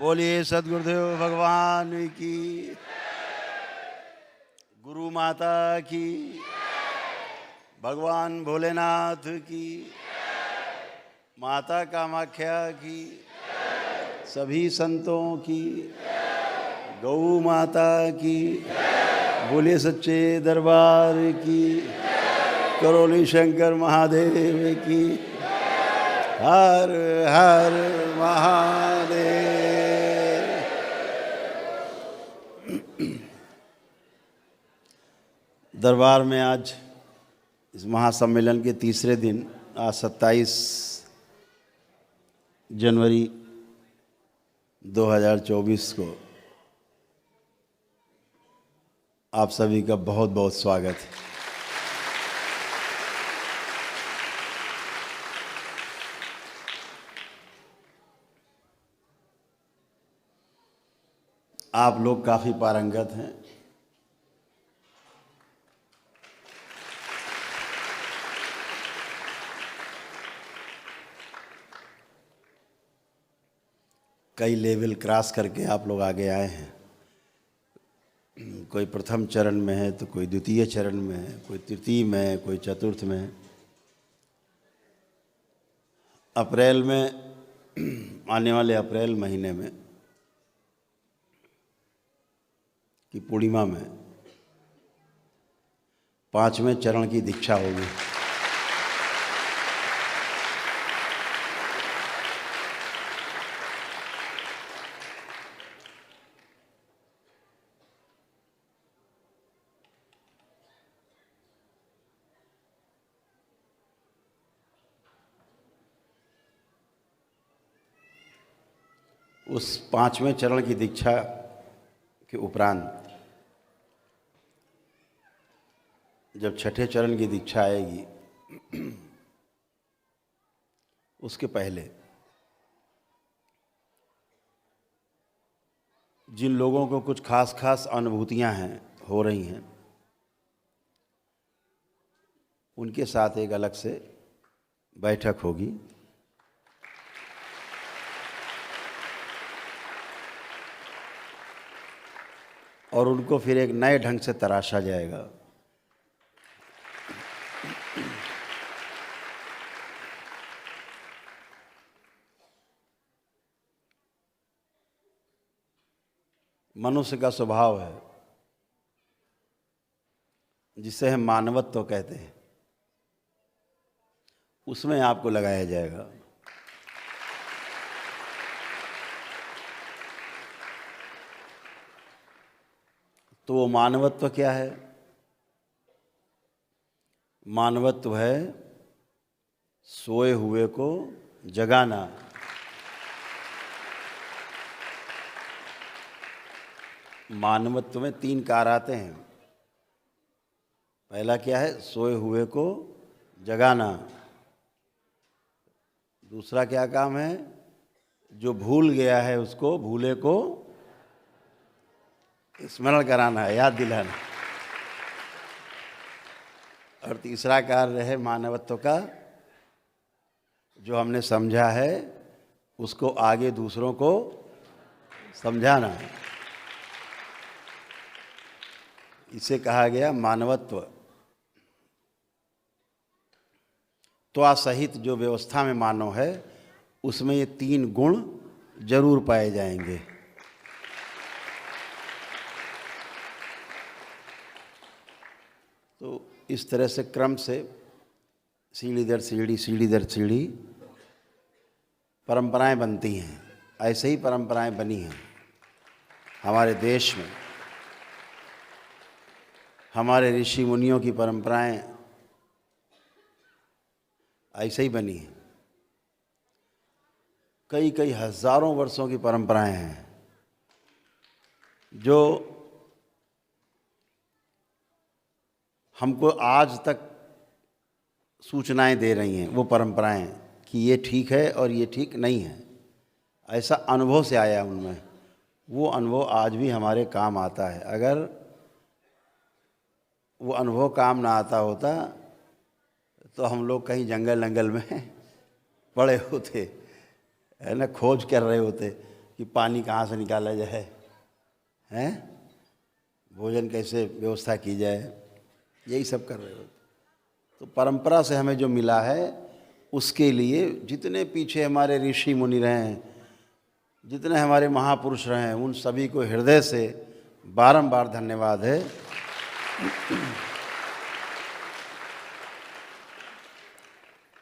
बोलिए सद्गुरुदेव भगवान की, गुरु माता की, भगवान भोलेनाथ की, माता कामाख्या की, सभी संतों की, गौ माता की, बोलिए सच्चे दरबार की, करोली शंकर महादेव की, हर हर महादेव। दरबार में आज इस महासम्मेलन के तीसरे दिन आज 27 जनवरी 2024 को आप सभी का बहुत बहुत स्वागत है। आप लोग काफ़ी पारंगत हैं। कई लेवल क्रॉस करके आप लोग आगे आए हैं। कोई प्रथम चरण में है तो कोई द्वितीय चरण में है, कोई तृतीय में है, कोई चतुर्थ में है। अप्रैल में आने वाले अप्रैल महीने में की पूर्णिमा में 5वें चरण की दीक्षा होगी। उस 5वें चरण की दीक्षा के उपरांत जब छठे चरण की दीक्षा आएगी, उसके पहले जिन लोगों को कुछ खास अनुभूतियां हैं, हो रही हैं, उनके साथ एक अलग से बैठक होगी। और उनको फिर एक नए ढंग से तराशा जाएगा। मनुष्य का स्वभाव है जिसे हम मानवत्व कहते हैं, उसमें आपको लगाया जाएगा। तो वो मानवत्व क्या है? मानवत्व है सोए हुए को जगाना। मानवत्व में 3 कार्य आते हैं। पहला क्या है? सोए हुए को जगाना। दूसरा क्या काम है? जो भूल गया है उसको, भूले को स्मरण कराना है, याद दिलाना। और तीसरा कार्य है मानवत्व का, जो हमने समझा है उसको आगे दूसरों को समझाना है। इसे कहा गया मानवत्व। त्वा सहित जो व्यवस्था में मानव है, उसमें ये 3 गुण जरूर पाए जाएंगे। तो इस तरह से क्रम से सीढ़ी दर सीढ़ी परंपराएं बनती हैं। ऐसे ही परंपराएं बनी हैं हमारे देश में। हमारे ऋषि मुनियों की परंपराएं ऐसे ही बनी हैं। कई हजारों वर्षों की परंपराएं हैं जो हमको आज तक सूचनाएं दे रही हैं। वो परंपराएं कि ये ठीक है और ये ठीक नहीं है, ऐसा अनुभव से आया उनमें। वो अनुभव आज भी हमारे काम आता है। अगर वो अनुभव काम ना आता होता तो हम लोग कहीं जंगल में पड़े होते, है ना, खोज कर रहे होते। कि पानी कहाँ से निकाला जाए, हैं, भोजन कैसे व्यवस्था की जाए, यही सब कर रहे हो। तो परंपरा से हमें जो मिला है उसके लिए जितने पीछे हमारे ऋषि मुनि रहे हैं, जितने हमारे महापुरुष रहे हैं, उन सभी को हृदय से बारंबार धन्यवाद है।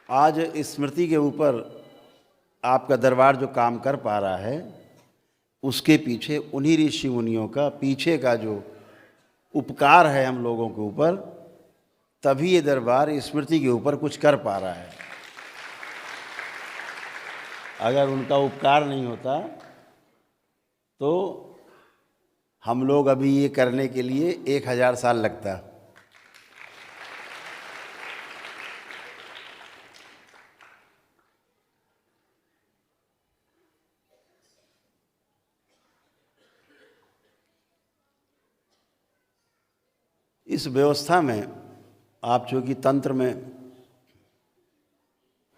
आज स्मृति के ऊपर आपका दरबार जो काम कर पा रहा है उसके पीछे उन्हीं ऋषि मुनियों का पीछे का जो उपकार है हम लोगों के ऊपर, तभी ये दरबार स्मृति के ऊपर कुछ कर पा रहा है। अगर उनका उपकार नहीं होता तो हम लोग अभी ये करने के लिए 1000 साल लगता। इस व्यवस्था में आप चूँकि तंत्र में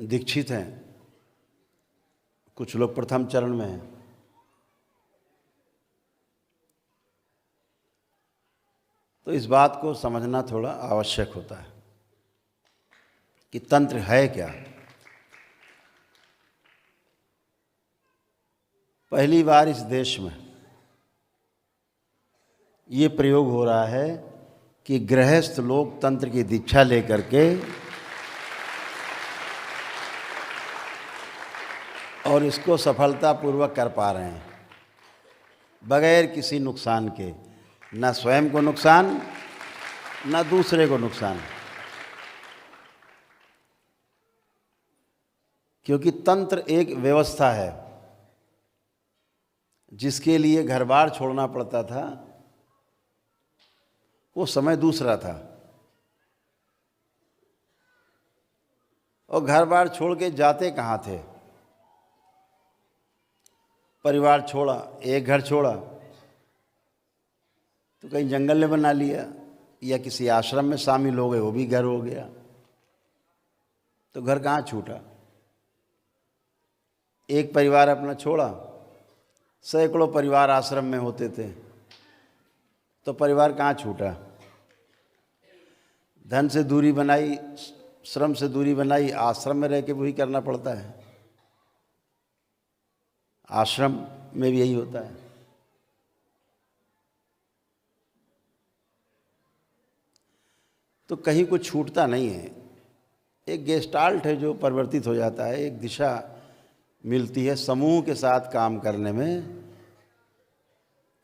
दीक्षित हैं, कुछ लोग प्रथम चरण में हैं, तो इस बात को समझना थोड़ा आवश्यक होता है कि तंत्र है क्या। पहली बार इस देश में ये प्रयोग हो रहा है कि गृहस्थ लोग तंत्र की दीक्षा लेकर के और इसको सफलतापूर्वक कर पा रहे हैं बगैर किसी नुकसान के, ना स्वयं को नुकसान ना दूसरे को नुकसान। क्योंकि तंत्र एक व्यवस्था है जिसके लिए घर बार छोड़ना पड़ता था, वो समय दूसरा था। और घर बार छोड़ के जाते कहाँ थे? परिवार छोड़ा, एक घर छोड़ा तो कहीं जंगल में बना लिया या किसी आश्रम में शामिल हो गए, वो भी घर हो गया। तो घर कहाँ छूटा? एक परिवार अपना छोड़ा, सैकड़ों परिवार आश्रम में होते थे, तो परिवार कहाँ छूटा? धन से दूरी बनाई, श्रम से दूरी बनाई, आश्रम में रह के वही करना पड़ता है। आश्रम में भी यही होता है। तो कहीं कुछ छूटता नहीं है। एक गेस्टाल्ट है जो परिवर्तित हो जाता है, एक दिशा मिलती है। समूह के साथ काम करने में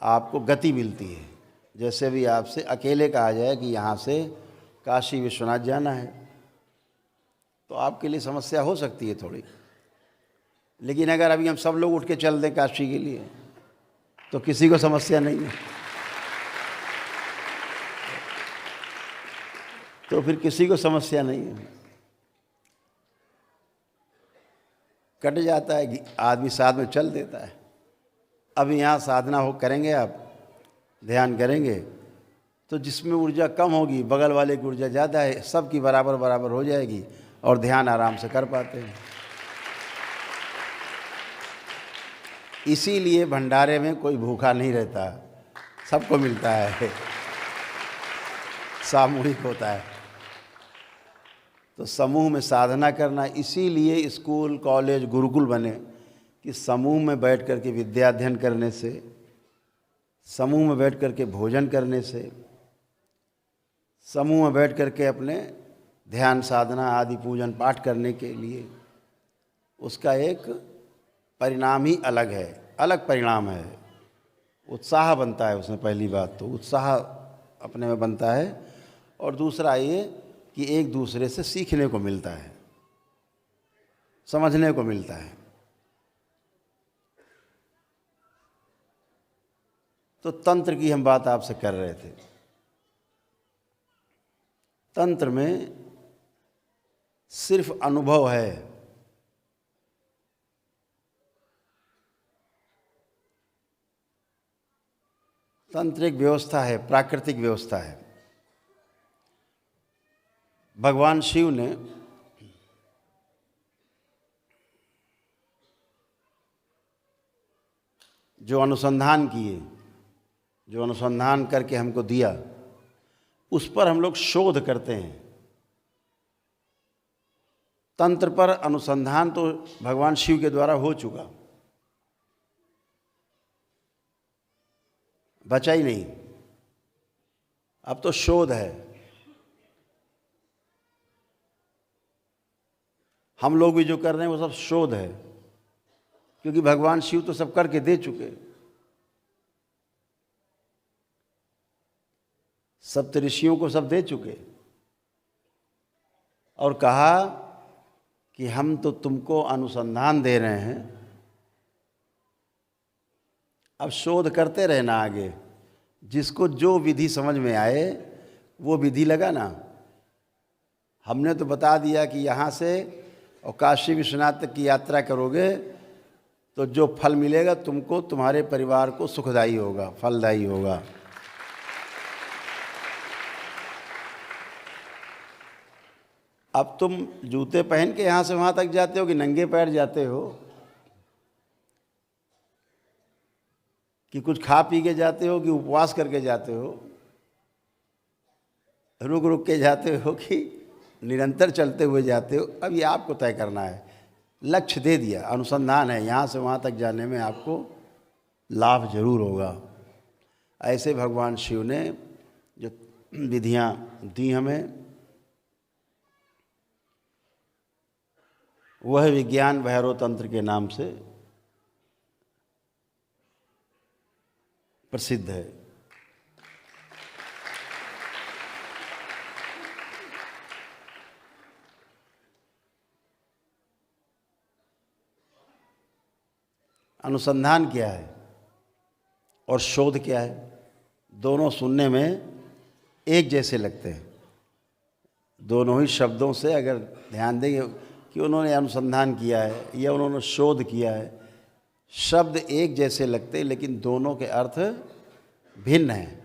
आपको गति मिलती है। जैसे भी आपसे अकेले कहा जाए कि यहाँ से काशी विश्वनाथ जाना है तो आपके लिए समस्या हो सकती है थोड़ी, लेकिन अगर अभी हम सब लोग उठ के चल दें काशी के लिए तो किसी को समस्या नहीं है। तो फिर किसी को समस्या नहीं है, कट जाता है कि आदमी साथ में चल देता है। अब यहाँ साधना हो करेंगे, आप ध्यान करेंगे तो जिसमें ऊर्जा कम होगी बगल वाले की ऊर्जा ज़्यादा है, सबकी बराबर बराबर हो जाएगी और ध्यान आराम से कर पाते हैं। इसीलिए भंडारे में कोई भूखा नहीं रहता, सबको मिलता है, सामूहिक होता है। तो समूह में साधना करना, इसीलिए स्कूल कॉलेज गुरुकुल बने कि समूह में बैठ कर के विद्या अध्ययन करने से, समूह में बैठ कर के भोजन करने से, समूह में बैठ कर के अपने ध्यान साधना आदि पूजन पाठ करने के लिए उसका एक परिणाम ही अलग है, अलग परिणाम है। उत्साह बनता है उसमें। पहली बात तो उत्साह अपने में बनता है, और दूसरा ये कि एक दूसरे से सीखने को मिलता है, समझने को मिलता है। तो तंत्र की हम बात आपसे कर रहे थे। तंत्र में सिर्फ अनुभव है, तंत्र एक व्यवस्था है, प्राकृतिक व्यवस्था है। भगवान शिव ने जो अनुसंधान किए, जो अनुसंधान करके हमको दिया, उस पर हम लोग शोध करते हैं। तंत्र पर अनुसंधान तो भगवान शिव के द्वारा हो चुका, बचा ही नहीं, अब तो शोध है। हम लोग भी जो कर रहे हैं वो सब शोध है, क्योंकि भगवान शिव तो सब करके दे चुके। सप्त ऋषियों को सब दे चुके और कहा कि हम तो तुमको अनुसंधान दे रहे हैं, अब शोध करते रहना आगे। जिसको जो विधि समझ में आए वो विधि लगाना। हमने तो बता दिया कि यहाँ से और काशी विश्वनाथ तक की यात्रा करोगे तो जो फल मिलेगा तुमको, तुम्हारे परिवार को सुखदायी होगा, फलदायी होगा। अब तुम जूते पहन के यहाँ से वहाँ तक जाते हो कि नंगे पैर जाते हो, कि कुछ खा पी के जाते हो कि उपवास करके जाते हो, रुक रुक के जाते हो कि निरंतर चलते हुए जाते हो, अब ये आपको तय करना है। लक्ष्य दे दिया, अनुसंधान है, यहाँ से वहाँ तक जाने में आपको लाभ जरूर होगा। ऐसे भगवान शिव ने जो विधियाँ दी हमें, वह विज्ञान भैरव तंत्र के नाम से प्रसिद्ध है। अनुसंधान क्या है और शोध क्या है, दोनों सुनने में एक जैसे लगते हैं। दोनों ही शब्दों से अगर ध्यान देंगे कि उन्होंने अनुसंधान किया है या उन्होंने शोध किया है, शब्द एक जैसे लगते हैं लेकिन दोनों के अर्थ भिन्न हैं।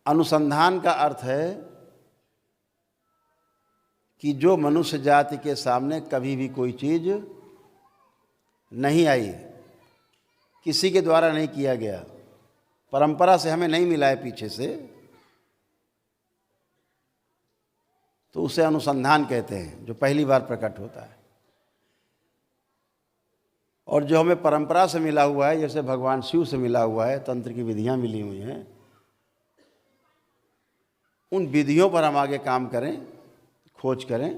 अनुसंधान का अर्थ है कि जो मनुष्य जाति के सामने कभी भी कोई चीज नहीं आई, किसी के द्वारा नहीं किया गया, परंपरा से हमें नहीं मिला है पीछे से, तो उसे अनुसंधान कहते हैं, जो पहली बार प्रकट होता है। और जो हमें परंपरा से मिला हुआ है, जैसे भगवान शिव से मिला हुआ है, तंत्र की विधियां मिली हुई हैं, उन विधियों पर हम आगे काम करें, खोज करें,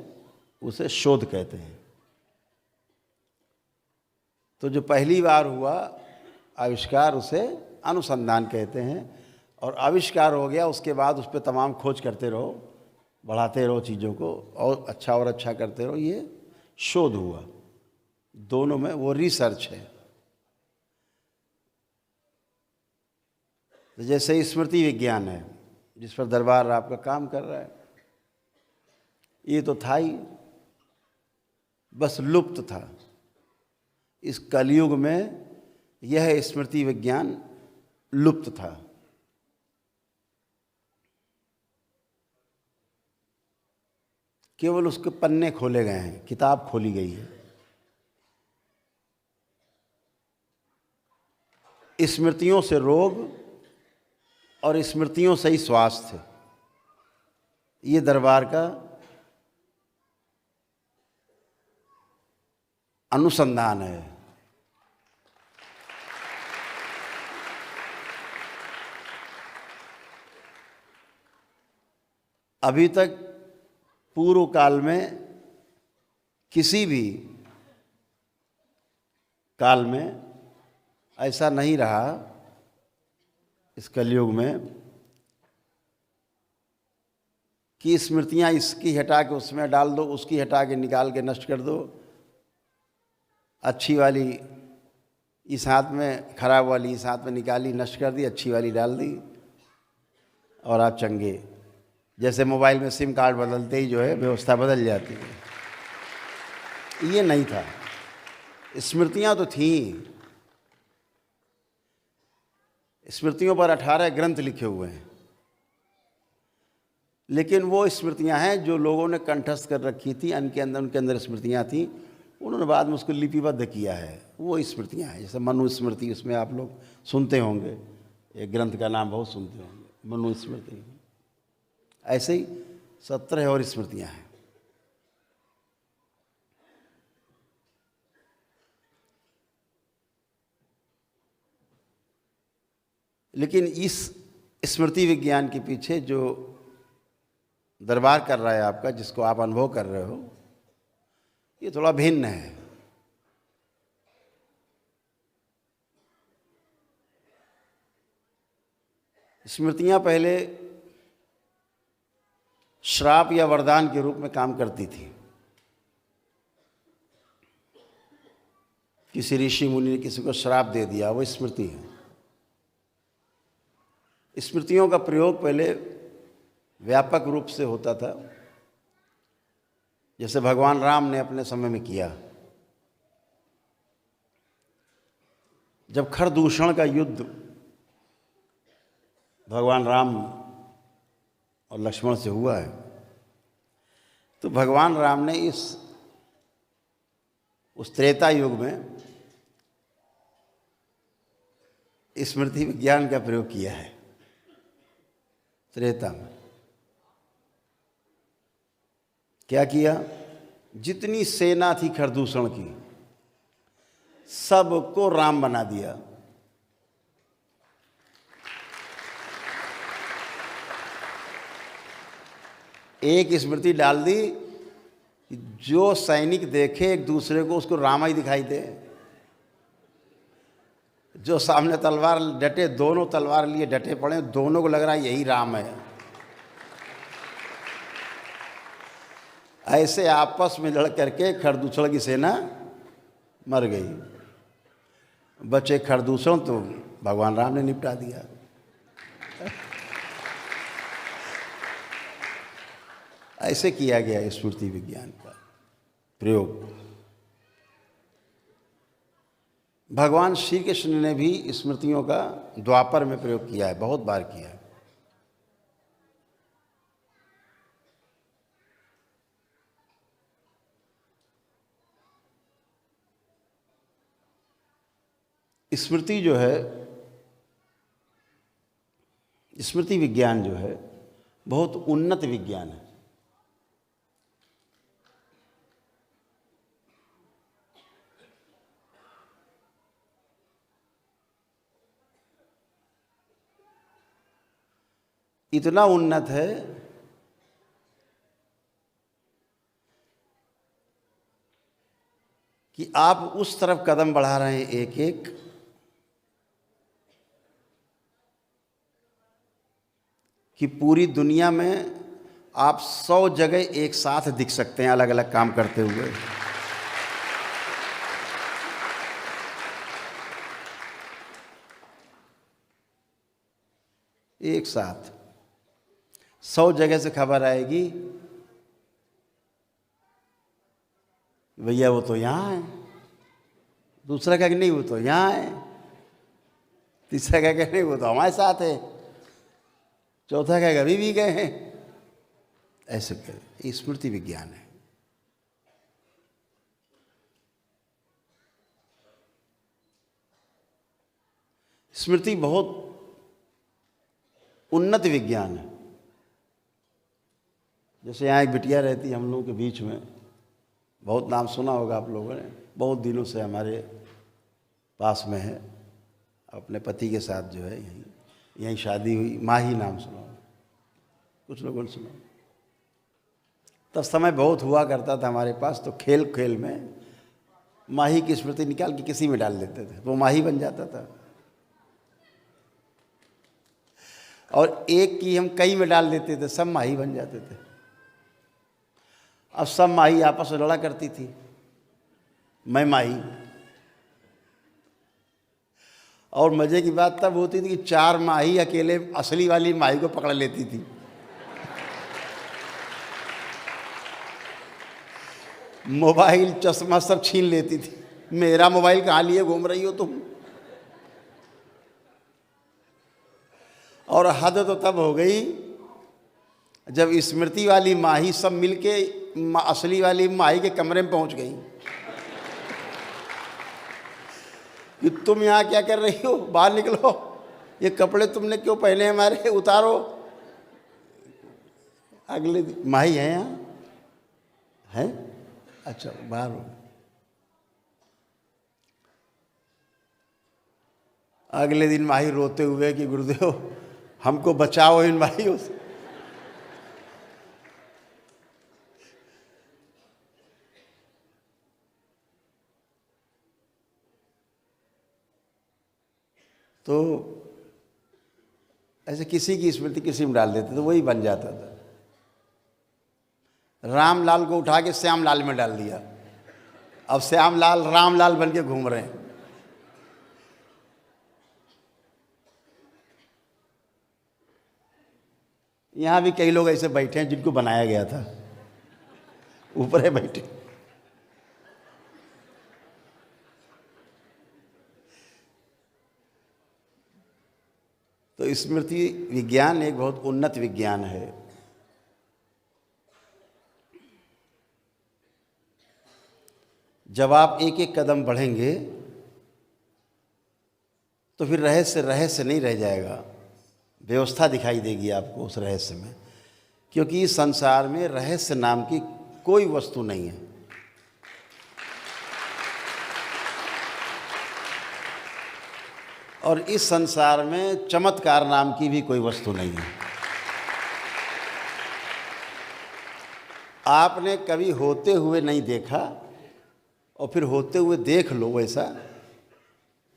उसे शोध कहते हैं। तो जो पहली बार हुआ आविष्कार, उसे अनुसंधान कहते हैं। और आविष्कार हो गया, उसके बाद उस पर तमाम खोज करते रहो, बढ़ाते रहो चीज़ों को, और अच्छा करते रहो, ये शोध हुआ। दोनों में वो रिसर्च है। तो जैसे स्मृति विज्ञान है, जिस पर दरबार आपका काम कर रहा है, ये तो था ही, बस लुप्त था। इस कलयुग में यह स्मृति विज्ञान लुप्त था। केवल उसके पन्ने खोले गए हैं, किताब खोली गई है। स्मृतियों से रोग और स्मृतियों से ही स्वास्थ्य, ये दरबार का अनुसंधान है। अभी तक पूर्व काल में, किसी भी काल में ऐसा नहीं रहा, इस कलयुग में, कि स्मृतियाँ इसकी हटा के उसमें डाल दो, उसकी हटा के निकाल के नष्ट कर दो, अच्छी वाली इस हाथ में, खराब वाली इस हाथ में निकाली, नष्ट कर दी, अच्छी वाली डाल दी और आप चंगे। जैसे मोबाइल में सिम कार्ड बदलते ही जो है व्यवस्था बदल जाती है, ये नहीं था। स्मृतियाँ तो थीं, स्मृतियों पर 18 ग्रंथ लिखे हुए हैं, लेकिन वो स्मृतियाँ हैं जो लोगों ने कंठस्थ कर रखी थी, उनके अंदर स्मृतियाँ थीं, उन्होंने बाद में उसको लिपिबद्ध किया है, वो स्मृतियाँ हैं। जैसे मनुस्मृति, उसमें आप लोग सुनते होंगे, एक ग्रंथ का नाम बहुत सुनते होंगे, मनुस्मृति। ऐसे ही 17 और स्मृतियाँ हैं। लेकिन इस स्मृति विज्ञान के पीछे जो दरबार कर रहा है आपका, जिसको आप अनुभव कर रहे हो, ये थोड़ा भिन्न है। स्मृतियाँ पहले श्राप या वरदान के रूप में काम करती थी। किसी ऋषि मुनि ने किसी को श्राप दे दिया, वो स्मृति है। स्मृतियों का प्रयोग पहले व्यापक रूप से होता था, जैसे भगवान राम ने अपने समय में किया। जब खरदूषण का युद्ध भगवान राम और लक्ष्मण से हुआ है, तो भगवान राम ने उस त्रेता युग में स्मृति विज्ञान का प्रयोग किया है। त्रेता में क्या किया? जितनी सेना थी खरदूषण की, सबको राम बना दिया। एक स्मृति डाल दी कि जो सैनिक देखे एक दूसरे को, उसको राम ही दिखाई दे। जो सामने तलवार डटे, दोनों तलवार लिए डटे पड़े, दोनों को लग रहा है यही राम है। ऐसे आपस में लड़ करके खरदूषण की सेना मर गई। बचे खरदूषण तो भगवान राम ने निपटा दिया। ऐसे किया गया स्मृति विज्ञान का प्रयोग। भगवान श्री कृष्ण ने भी स्मृतियों का द्वापर में प्रयोग किया है, बहुत बार किया है। स्मृति जो है, स्मृति विज्ञान जो है, बहुत उन्नत विज्ञान है। इतना उन्नत है कि आप उस तरफ कदम बढ़ा रहे हैं एक एक, कि पूरी दुनिया में आप 100 जगह एक साथ दिख सकते हैं अलग अलग काम करते हुए। एक साथ 100 जगह से खबर आएगी, भैया वो तो यहाँ है। दूसरा कह के नहीं वो तो यहाँ है। तीसरा कह के नहीं वो तो हमारे साथ है। चौथा कह के अभी भी गए हैं। ऐसे कर स्मृति विज्ञान है। स्मृति बहुत उन्नत विज्ञान है। जैसे यहाँ एक बिटिया रहती है हम लोगों के बीच में, बहुत नाम सुना होगा आप लोगों ने, बहुत दिनों से हमारे पास में है, अपने पति के साथ जो है यहीं शादी हुई। माही नाम सुना, कुछ लोगों ने सुना। तब समय बहुत हुआ करता था हमारे पास, तो खेल खेल में माही की स्मृति निकाल के किसी में डाल देते थे, वो माही बन जाता था। और एक की हम कई में डाल देते थे, सब माही बन जाते थे। अब सब माही आपस में लड़ा करती थी, मैं माही। और मजे की बात तब होती थी कि 4 माही अकेले असली वाली माही को पकड़ लेती थी। मोबाइल चश्मा सब छीन लेती थी। मेरा मोबाइल कहाँ लिए घूम रही हो तुम? और हद तो तब हो गई जब स्मृति वाली माही सब मिलके असली वाली माही के कमरे में पहुंच गई। कि तुम यहाँ क्या कर रही हो, बाहर निकलो, ये कपड़े तुमने क्यों पहने हमारे, उतारो। अगले दिन माही है यहाँ है, अच्छा बाहर हो। अगले दिन माही रोते हुए कि गुरुदेव हमको बचाओ इन माहियों से। तो ऐसे किसी की स्मृति किसी में डाल देते तो वही बन जाता था। रामलाल को उठा के श्यामलाल में डाल दिया, अब श्यामलाल रामलाल बन के घूम रहे हैं। यहाँ भी कई लोग ऐसे बैठे हैं जिनको बनाया गया था, ऊपर है बैठे। तो स्मृति विज्ञान एक बहुत उन्नत विज्ञान है। जब आप एक एक कदम बढ़ेंगे तो फिर रहस्य रहस्य नहीं रह जाएगा, व्यवस्था दिखाई देगी आपको उस रहस्य में, क्योंकि इस संसार में रहस्य नाम की कोई वस्तु नहीं है। और इस संसार में चमत्कार नाम की भी कोई वस्तु नहीं है। आपने कभी होते हुए नहीं देखा और फिर होते हुए देख लो वैसा,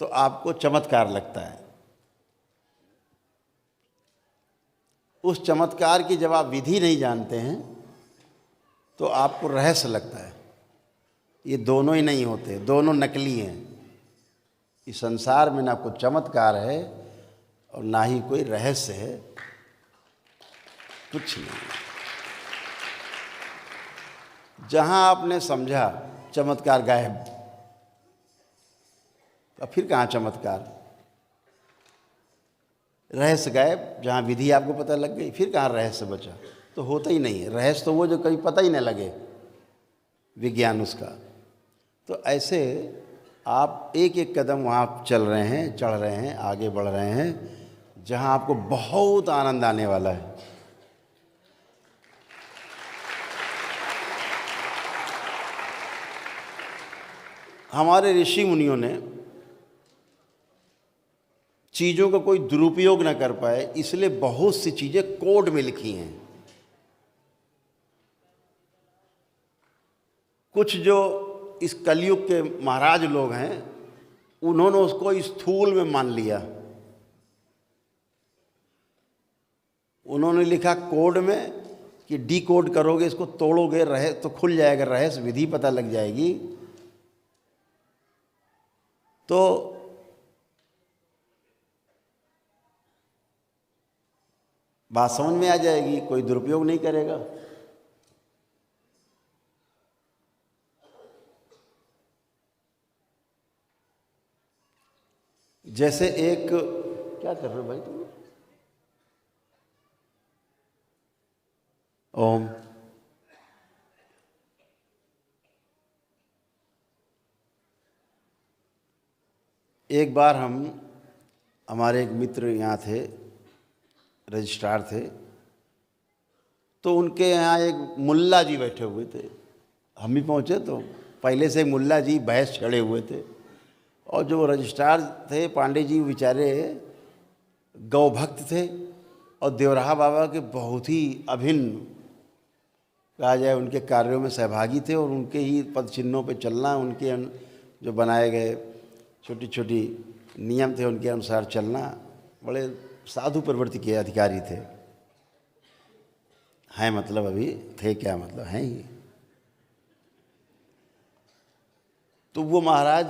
तो आपको चमत्कार लगता है। उस चमत्कार की जब आप विधि नहीं जानते हैं तो आपको रहस्य लगता है। ये दोनों ही नहीं होते, दोनों नकली हैं। इस संसार में ना कोई चमत्कार है और ना ही कोई रहस्य है, कुछ नहीं। जहां आपने समझा चमत्कार गायब, तो फिर कहाँ चमत्कार, रहस्य गायब। जहाँ विधि आपको पता लग गई फिर कहाँ रहस्य बचा, तो होता ही नहीं है। रहस्य तो वो जो कभी पता ही न लगे, विज्ञान उसका। तो ऐसे आप एक एक कदम वहाँ चल रहे हैं, चढ़ रहे हैं, आगे बढ़ रहे हैं, जहाँ आपको बहुत आनंद आने वाला है। हमारे ऋषि मुनियों ने चीज़ों का कोई दुरुपयोग न कर पाए, इसलिए बहुत सी चीज़ें कोड में लिखी हैं। कुछ जो इस कलयुग के महाराज लोग हैं, उन्होंने उसको स्थूल में मान लिया। उन्होंने लिखा कोड में कि डी कोड करोगे, इसको तोड़ोगे, रहे तो खुल जाएगा रहस्य, विधि पता लग जाएगी। तो बात समझ में आ जाएगी, कोई दुरुपयोग नहीं करेगा। जैसे एक, क्या कर रहे हो भाई तुम? ओम। एक बार हमारे एक मित्र यहाँ थे, रजिस्ट्रार थे, तो उनके यहाँ एक मुल्ला जी बैठे हुए थे। हम भी पहुँचे तो पहले से मुल्ला जी भैंस चढ़े हुए थे, और जो रजिस्ट्रार थे पांडे जी, बेचारे गौ भक्त थे और देवराहा बाबा के बहुत ही अभिन्न, कहा जाए, उनके कार्यों में सहभागी थे। और उनके ही पद चिन्हों पे चलना, उनके जो बनाए गए छोटी छोटी नियम थे उनके अनुसार चलना, बड़े साधु प्रवृत्ति के अधिकारी थे। हैं मतलब अभी थे, क्या मतलब हैं ही। तो वो महाराज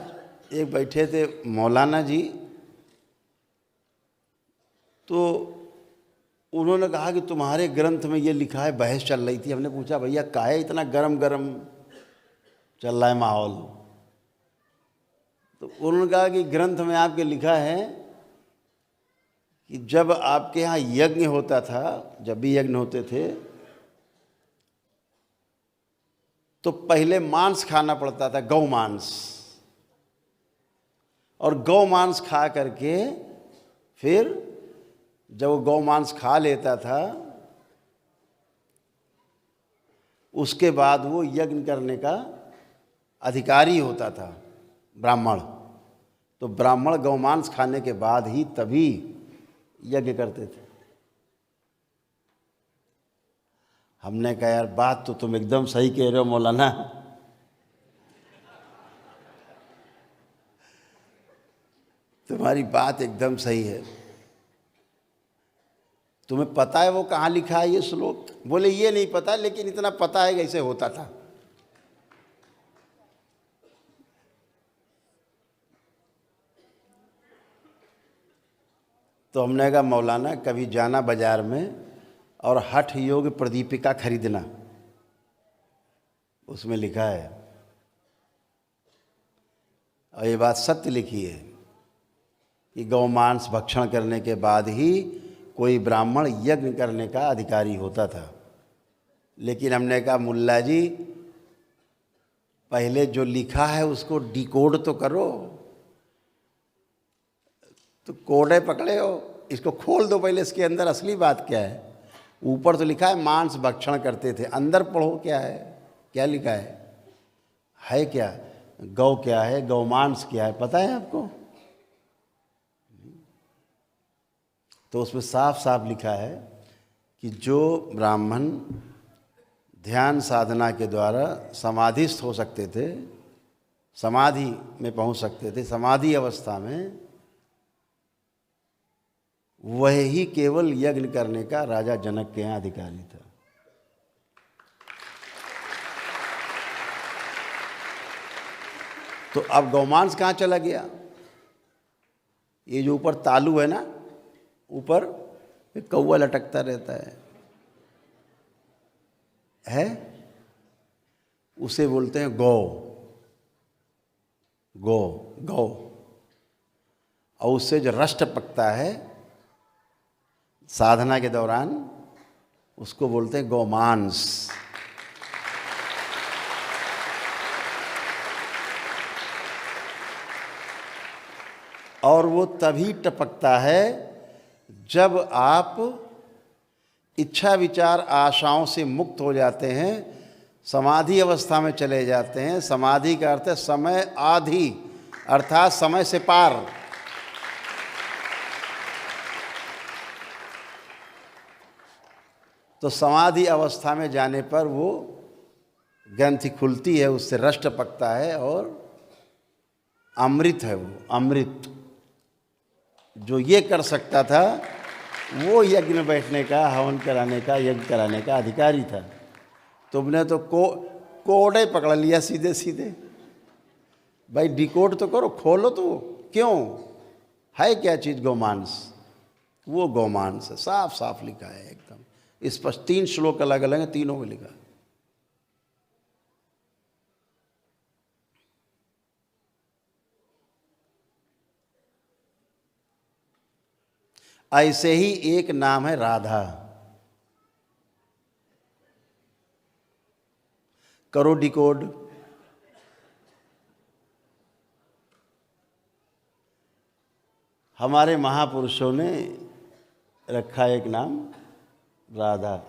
एक बैठे थे मौलाना जी, तो उन्होंने कहा कि तुम्हारे ग्रंथ में ये लिखा है, बहस चल रही थी। हमने पूछा भैया काहे इतना गरम गरम चल रहा है माहौल? तो उन्होंने कहा कि ग्रंथ में आपके लिखा है कि जब आपके यहाँ यज्ञ होता था, जब भी यज्ञ होते थे, तो पहले मांस खाना पड़ता था, गौ मांस। और गौ मांस खा करके फिर जब वो गौ मांस खा लेता था उसके बाद वो यज्ञ करने का अधिकारी होता था ब्राह्मण। तो ब्राह्मण गौमांस खाने के बाद ही तभी यज्ञ करते थे। हमने कहा यार बात तो तुम एकदम सही कह रहे हो मौलाना, तुम्हारी बात एकदम सही है। तुम्हें पता है वो कहाँ लिखा है ये श्लोक? बोले ये नहीं पता, लेकिन इतना पता है कि ऐसे होता था। तो हमने कहा मौलाना कभी जाना बाजार में और हठ योग प्रदीपिका खरीदना, उसमें लिखा है और ये बात सत्य लिखी है कि गौमांस भक्षण करने के बाद ही कोई ब्राह्मण यज्ञ करने का अधिकारी होता था। लेकिन हमने कहा मुल्ला जी पहले जो लिखा है उसको डिकोड तो करो। तो कोडे पकड़े हो, इसको खोल दो पहले, इसके अंदर असली बात क्या है। ऊपर तो लिखा है मांस भक्षण करते थे, अंदर पढ़ो क्या है, क्या लिखा है क्या, गौ क्या है, गौमांस क्या है, पता है आपको? तो उसमें साफ साफ लिखा है कि जो ब्राह्मण ध्यान साधना के द्वारा समाधिस्थ हो सकते थे, समाधि में पहुंच सकते थे, समाधि अवस्था में, वह ही केवल यज्ञ करने का राजा जनक के यहाँ अधिकारी था। तो अब गौमांस कहाँ चला गया? ये जो ऊपर तालू है ना, ऊपर एक कौवा लटकता रहता है, उसे बोलते हैं गौ, गौ गौ। और उससे जो रष्ट पकता है साधना के दौरान, उसको बोलते हैं गौमांस। और वो तभी टपकता है जब आप इच्छा विचार आशाओं से मुक्त हो जाते हैं, समाधि अवस्था में चले जाते हैं। समाधि का अर्थ है समय आधि, अर्थात समय से पार। तो समाधि अवस्था में जाने पर वो ग्रंथि खुलती है, उससे रष्ट पकता है और अमृत है वो, अमृत। जो ये कर सकता था वो यज्ञ में बैठने का, हवन कराने का, यज्ञ कराने का अधिकारी था। तुमने तो कोडे पकड़ लिया सीधे सीधे। भाई डिकोड तो करो, खोलो तो। क्यों है क्या चीज़ गौमांस? वो गौमांस है, साफ साफ लिखा है एकदम स्पष्ट। 3 श्लोक अलग अलग हैं, तीनों में लिखा है। ऐसे ही एक नाम है राधा। करो डिकोड। हमारे महापुरुषों ने रखा एक नाम राधा।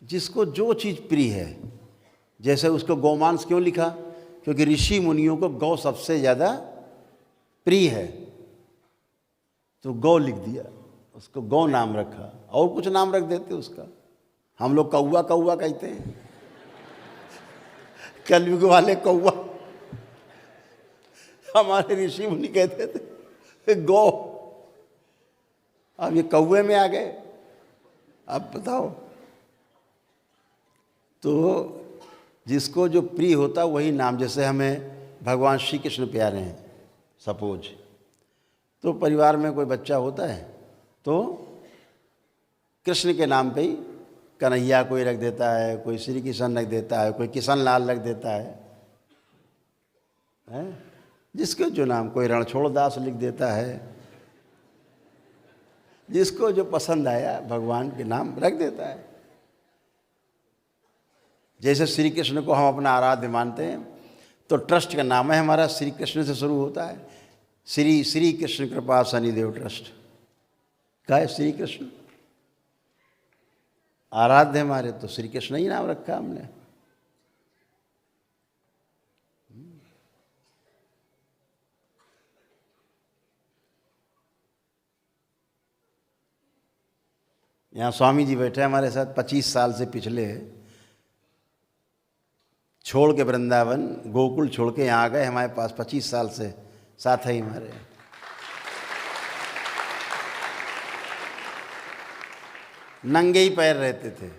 जिसको जो चीज़ प्रिय है, जैसे उसको गौमांस क्यों लिखा? क्योंकि ऋषि मुनियों को गौ सबसे ज़्यादा प्रिय है, तो गौ लिख दिया, उसको गौ नाम रखा। और कुछ नाम रख देते उसका। हम लोग कौवा कौवा कहते हैं, कलयुग वाले कौवा। हमारे ऋषि मुनि कहते थे गौ। अब ये कौवे में आ गए। अब बताओ, तो जिसको जो प्रिय होता वही नाम। जैसे हमें भगवान श्री कृष्ण प्यारे हैं सपोज, तो परिवार में कोई बच्चा होता है तो कृष्ण के नाम पे ही कन्हैया कोई रख देता है, कोई श्री कृष्ण रख देता है, कोई किशन लाल रख देता है? जिसको जो नाम, कोई रणछोड़ दास लिख देता है। जिसको जो पसंद आया भगवान के नाम रख देता है। जैसे श्री कृष्ण को हम अपना आराध्य मानते हैं, तो ट्रस्ट का नाम है हमारा, श्री कृष्ण से शुरू होता है। श्री श्री कृष्ण कृपा शनिदेव ट्रस्ट का है श्री कृष्ण, आराध्य हमारे, तो श्री कृष्ण ही नाम रखा हमने। यहाँ स्वामी जी बैठे हमारे साथ 25 साल से, पिछले छोड़ के वृंदावन गोकुल छोड़ के यहाँ आ गए हमारे पास, 25 साल से साथ ही हमारे। नंगे ही पैर रहते थे,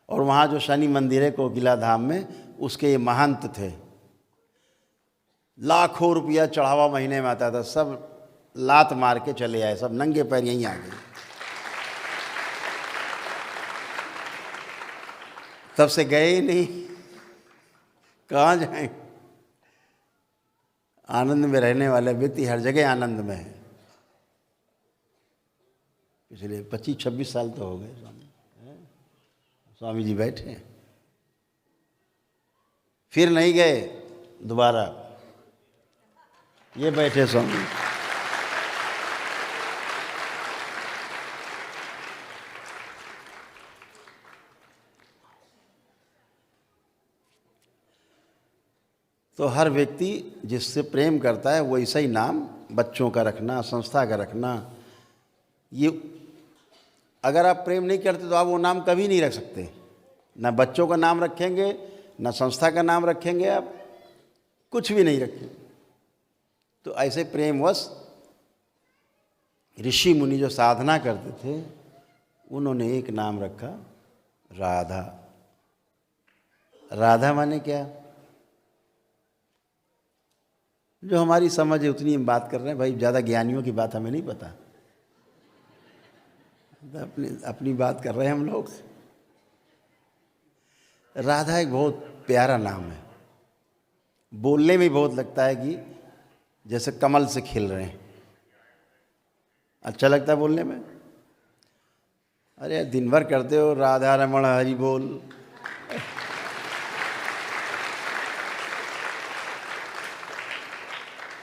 और वहाँ जो शनि मंदिर है कोकिला धाम में, उसके ये महंत थे। लाखों रुपया चढ़ावा महीने में आता था, सब लात मार के चले आए, सब नंगे पैर यहीं आ गए। तब से गए ही नहीं, कहाँ जाएं। आनंद में रहने वाले व्यक्ति हर जगह आनंद में है। पिछले 25-26 साल तो हो गए स्वामी जी बैठे, फिर नहीं गए दोबारा, ये बैठे स्वामी। तो हर व्यक्ति जिससे प्रेम करता है वैसा ही नाम बच्चों का रखना, संस्था का रखना। ये अगर आप प्रेम नहीं करते तो आप वो नाम कभी नहीं रख सकते। ना बच्चों का नाम रखेंगे, ना संस्था का नाम रखेंगे, आप कुछ भी नहीं रखेंगे। तो ऐसे प्रेमवश ऋषि मुनि जो साधना करते थे, उन्होंने एक नाम रखा, राधा। राधा माने क्या? जो हमारी समझ है उतनी हम बात कर रहे हैं भाई, ज़्यादा ज्ञानियों की बात हमें नहीं पता, अपनी बात कर रहे हैं हम लोग। राधा एक बहुत प्यारा नाम है, बोलने में बहुत लगता है कि जैसे कमल से खिल रहे हैं, अच्छा लगता है बोलने में। अरे दिन भर करते हो राधा रमण हरि बोल,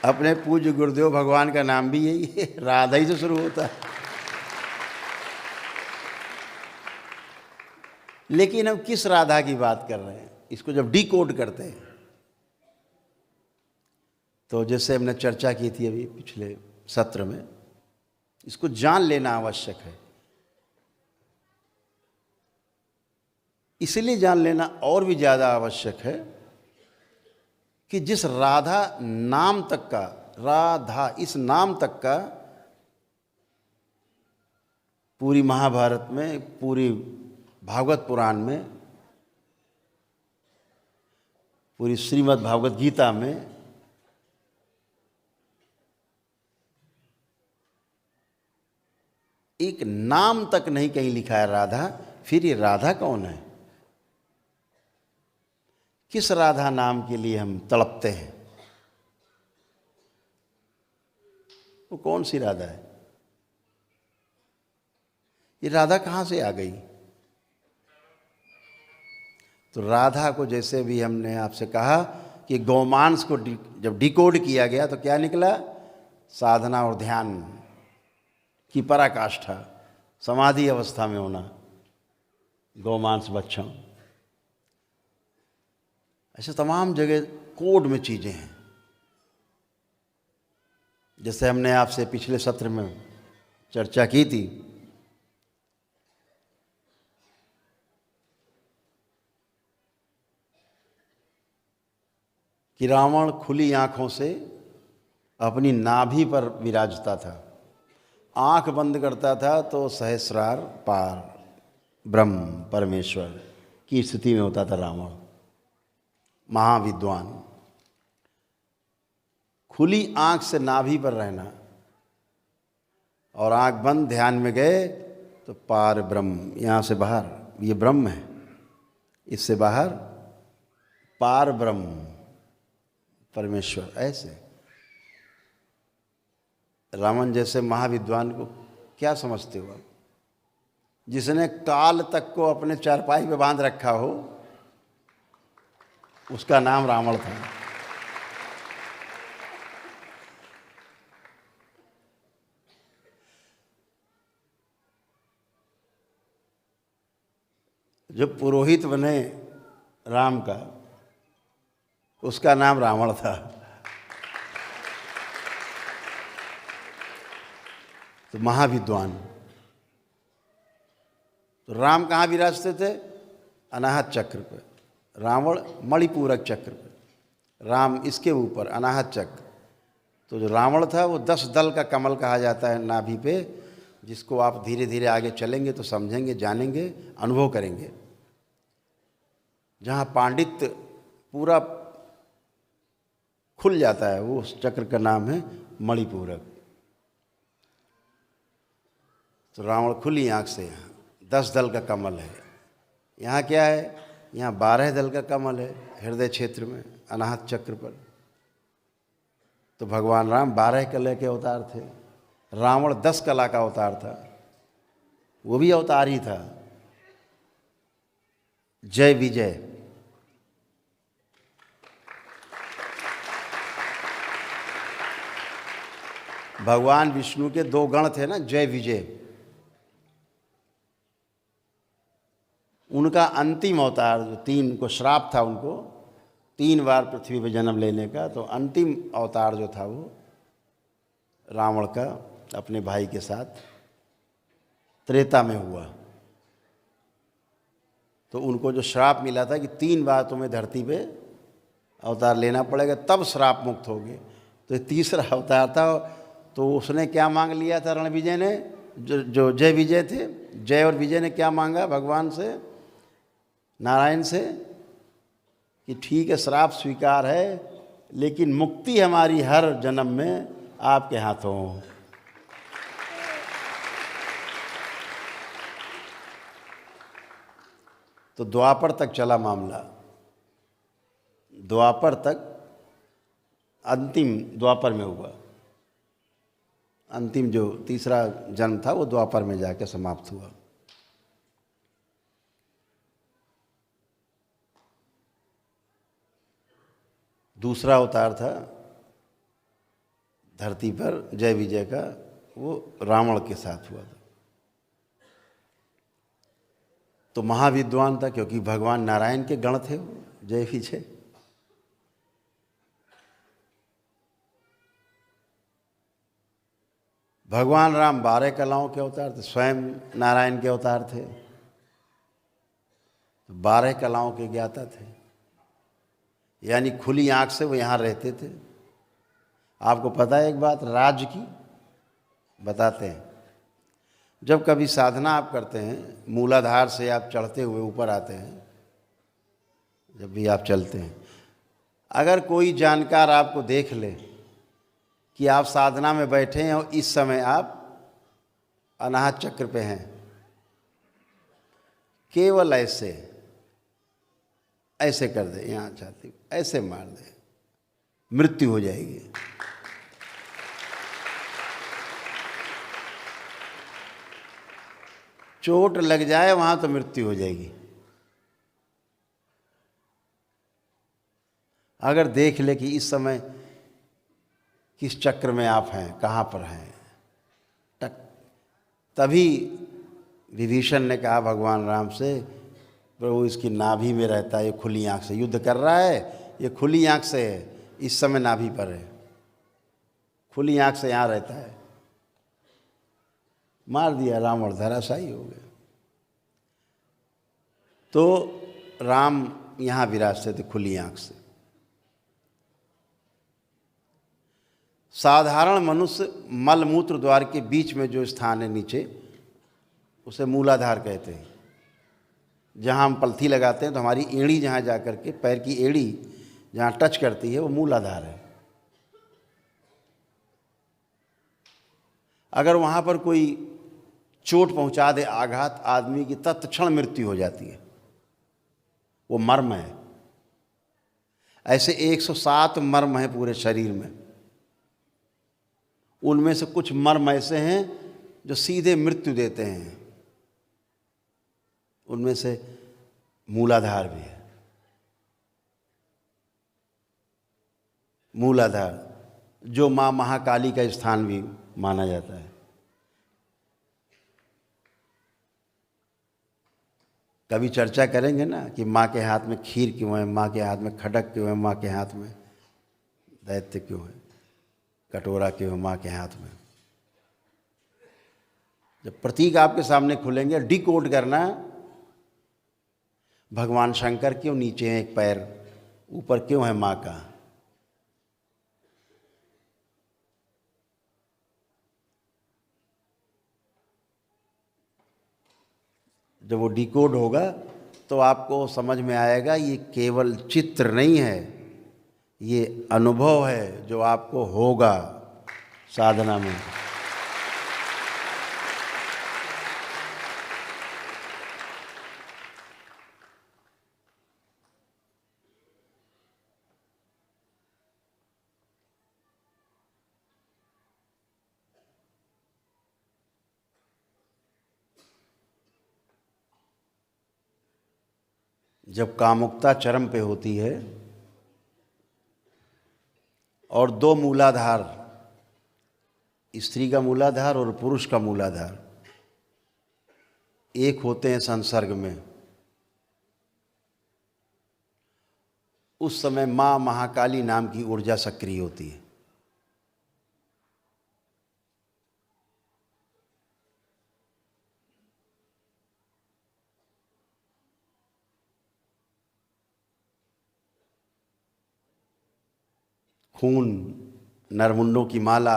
अपने पूज्य गुरुदेव भगवान का नाम भी यही है, राधा ही से शुरू होता है। लेकिन हम किस राधा की बात कर रहे हैं, इसको जब डिकोड करते हैं तो जैसे हमने चर्चा की थी अभी पिछले सत्र में, इसको जान लेना आवश्यक है। इसलिए जान लेना और भी ज़्यादा आवश्यक है कि जिस राधा नाम तक का, राधा इस नाम तक का पूरी महाभारत में, पूरी भागवत पुराण में, पूरी श्रीमद् भागवत गीता में एक नाम तक नहीं कहीं लिखा है राधा। फिर ये राधा कौन है? किस राधा नाम के लिए हम तड़पते हैं? वो कौन सी राधा है? ये राधा कहाँ से आ गई? तो राधा को जैसे भी हमने आपसे कहा कि गौमांस को जब डिकोड किया गया तो क्या निकला? साधना और ध्यान की पराकाष्ठा, समाधि अवस्था में होना, गौमांस बच्छम। ऐसे तमाम जगह कोड में चीज़ें हैं। जैसे हमने आपसे पिछले सत्र में चर्चा की थी कि रावण खुली आँखों से अपनी नाभि पर विराजता था, आँख बंद करता था तो सहस्रार पार ब्रह्म परमेश्वर की स्थिति में होता था रावण, महाविद्वान। खुली आँख से नाभि पर रहना और आँख बंद ध्यान में गए तो पार ब्रह्म, यहाँ से बाहर ये ब्रह्म है, इससे बाहर पार ब्रह्म परमेश्वर। ऐसे रावण जैसे महाविद्वान को क्या समझते हो आप? जिसने काल तक को अपने चारपाई पे बांध रखा हो, उसका नाम रावण था। जो पुरोहित बने राम का, उसका नाम रावण था। तो महाविद्वान। तो राम कहाँ विराजते थे? अनाहत चक्र पे। रावण मणिपूरक चक्र पे, राम इसके ऊपर अनाहत चक्र। तो जो रावण था वो 10 दल का कमल कहा जाता है नाभि पे, जिसको आप धीरे धीरे आगे चलेंगे तो समझेंगे, जानेंगे, अनुभव करेंगे। जहाँ पांडित्य पूरा खुल जाता है, वो उस चक्र का नाम है मणिपूरक। तो रावण खुली आँख से यहाँ 10 दल का कमल है। यहाँ क्या है? यहाँ 12 दल का कमल है हृदय क्षेत्र में, अनाहत चक्र पर। तो भगवान राम 12 कला के अवतार थे, रावण 10 कला का अवतार था, वो भी अवतार ही था। जय विजय। भगवान विष्णु के 2 गण थे ना, जय विजय। उनका अंतिम अवतार जो 3 को श्राप था, उनको 3 बार पृथ्वी पर जन्म लेने का, तो अंतिम अवतार जो था वो रावण का अपने भाई के साथ त्रेता में हुआ। तो उनको जो श्राप मिला था कि 3 बार तुम्हें धरती पे अवतार लेना पड़ेगा तब श्राप मुक्त होगे, तो तीसरा अवतार था। तो उसने क्या मांग लिया था रणविजय ने, जो जय विजय थे, जय और विजय ने क्या मांगा भगवान से, नारायण से, कि ठीक है श्राप स्वीकार है, लेकिन मुक्ति हमारी हर जन्म में आपके हाथों। तो द्वापर तक चला मामला, द्वापर तक, अंतिम द्वापर में हुआ। अंतिम जो तीसरा जन्म था वो द्वापर में जाकर समाप्त हुआ। दूसरा अवतार था धरती पर जय विजय का, वो रावण के साथ हुआ था। तो महाविद्वान था, क्योंकि भगवान नारायण के गण थे वो जय विजय। भगवान राम 12 कलाओं के अवतार थे, स्वयं नारायण के अवतार थे, 12 कलाओं के ज्ञाता थे। यानी खुली आंख से वो यहाँ रहते थे। आपको पता है एक बात राज की, बताते हैं। जब कभी साधना आप करते हैं, मूलाधार से आप चढ़ते हुए ऊपर आते हैं, जब भी आप चलते हैं, अगर कोई जानकार आपको देख ले कि आप साधना में बैठे हैं और इस समय आप अनाहत चक्र पे हैं, केवल ऐसे ऐसे कर दे, यहाँ चाहती ऐसे मार दे, मृत्यु हो जाएगी। चोट लग जाए वहां तो मृत्यु हो जाएगी। अगर देख ले कि इस समय किस चक्र में आप हैं, कहाँ पर हैं, तभी विभीषण ने कहा भगवान राम से, प्रभु इसकी नाभि में रहता है, ये खुली आंख से युद्ध कर रहा है, ये खुली आंख से है, इस समय नाभि पर है, खुली आंख से यहाँ रहता है। मार दिया, रावण धराशायी हो गया। तो राम यहाँ विराजते थे खुली आंख से। साधारण मनुष्य मलमूत्र द्वार के बीच में जो स्थान है नीचे, उसे मूलाधार कहते हैं। जहाँ हम पलथी लगाते हैं तो हमारी एड़ी जहाँ जा कर के, पैर की एड़ी जहाँ टच करती है, वो मूलाधार है। अगर वहाँ पर कोई चोट पहुँचा दे, आघात, आदमी की तत्क्षण मृत्यु हो जाती है, वो मर्म है। ऐसे 107 मर्म है पूरे शरीर में। उनमें से कुछ मर्म ऐसे हैं जो सीधे मृत्यु देते हैं, उनमें से मूलाधार भी है। मूलाधार, जो माँ महाकाली का स्थान भी माना जाता है। कभी चर्चा करेंगे ना कि माँ के हाथ में खीर क्यों है, माँ के हाथ में खडक क्यों है, माँ के हाथ में दैत्य क्यों है, कटोरा क्यों है माँ के हाथ में। जब प्रतीक आपके सामने खुलेंगे, डिकोड करना, भगवान शंकर क्यों नीचे हैं, एक पैर ऊपर क्यों है माँ का। जब वो डिकोड होगा तो आपको समझ में आएगा ये केवल चित्र नहीं है, ये अनुभव है जो आपको होगा साधना में। जब कामुकता चरम पे होती है और दो मूलाधार, स्त्री का मूलाधार और पुरुष का मूलाधार एक होते हैं संसर्ग में, उस समय माँ महाकाली नाम की ऊर्जा सक्रिय होती है। खून, नरमुंडों की माला,